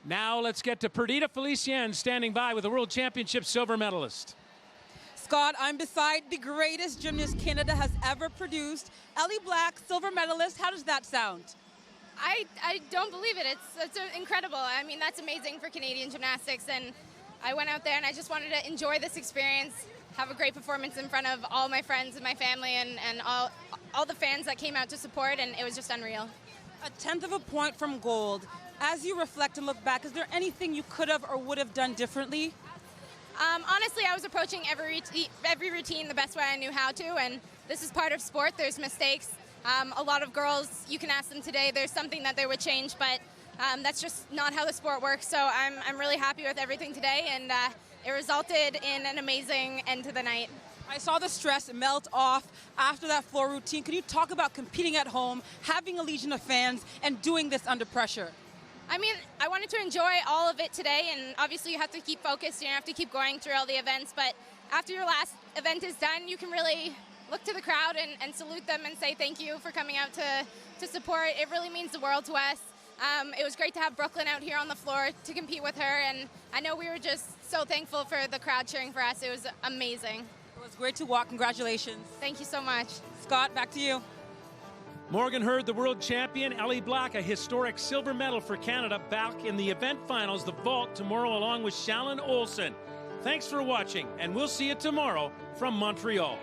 Now let's get to Perdita Felician standing by with the World Championship silver medalist. Scott, I'm beside the greatest gymnast Canada has ever produced. Ellie Black, silver medalist. How does that sound? I don't believe it. It's incredible. I mean, that's amazing for Canadian gymnastics. And I went out there and I just wanted to enjoy this experience, have a great performance in front of all my friends and my family and all the fans that came out to support, and it was just unreal. A tenth of a point from gold. As you reflect and look back, is there anything you could have or would have done differently? Honestly, I was approaching every routine the best way I knew how to, and this is part of sport. There's mistakes. A lot of girls, you can ask them today, there's something that they would change, but that's just not how the sport works. So I'm really happy with everything today, and it resulted in an amazing end to the night. I saw the stress melt off after that floor routine. Can you talk about competing at home, having a legion of fans, and doing this under pressure? I mean, I wanted to enjoy all of it today, and obviously you have to keep focused, you have to keep going through all the events, but after your last event is done, you can really look to the crowd and salute them and say thank you for coming out to support. It really means the world to us. It was great to have Brooklyn out here on the floor to compete with her, and I know we were just so thankful for the crowd cheering for us. It was amazing. It was great to walk. Congratulations. Thank you so much. Scott, back to you. Morgan Hurd, the world champion. Ellie Black, a historic silver medal for Canada, back in the event finals, the vault, tomorrow along with Shalyn Olsen. Thanks for watching, and we'll see you tomorrow from Montreal.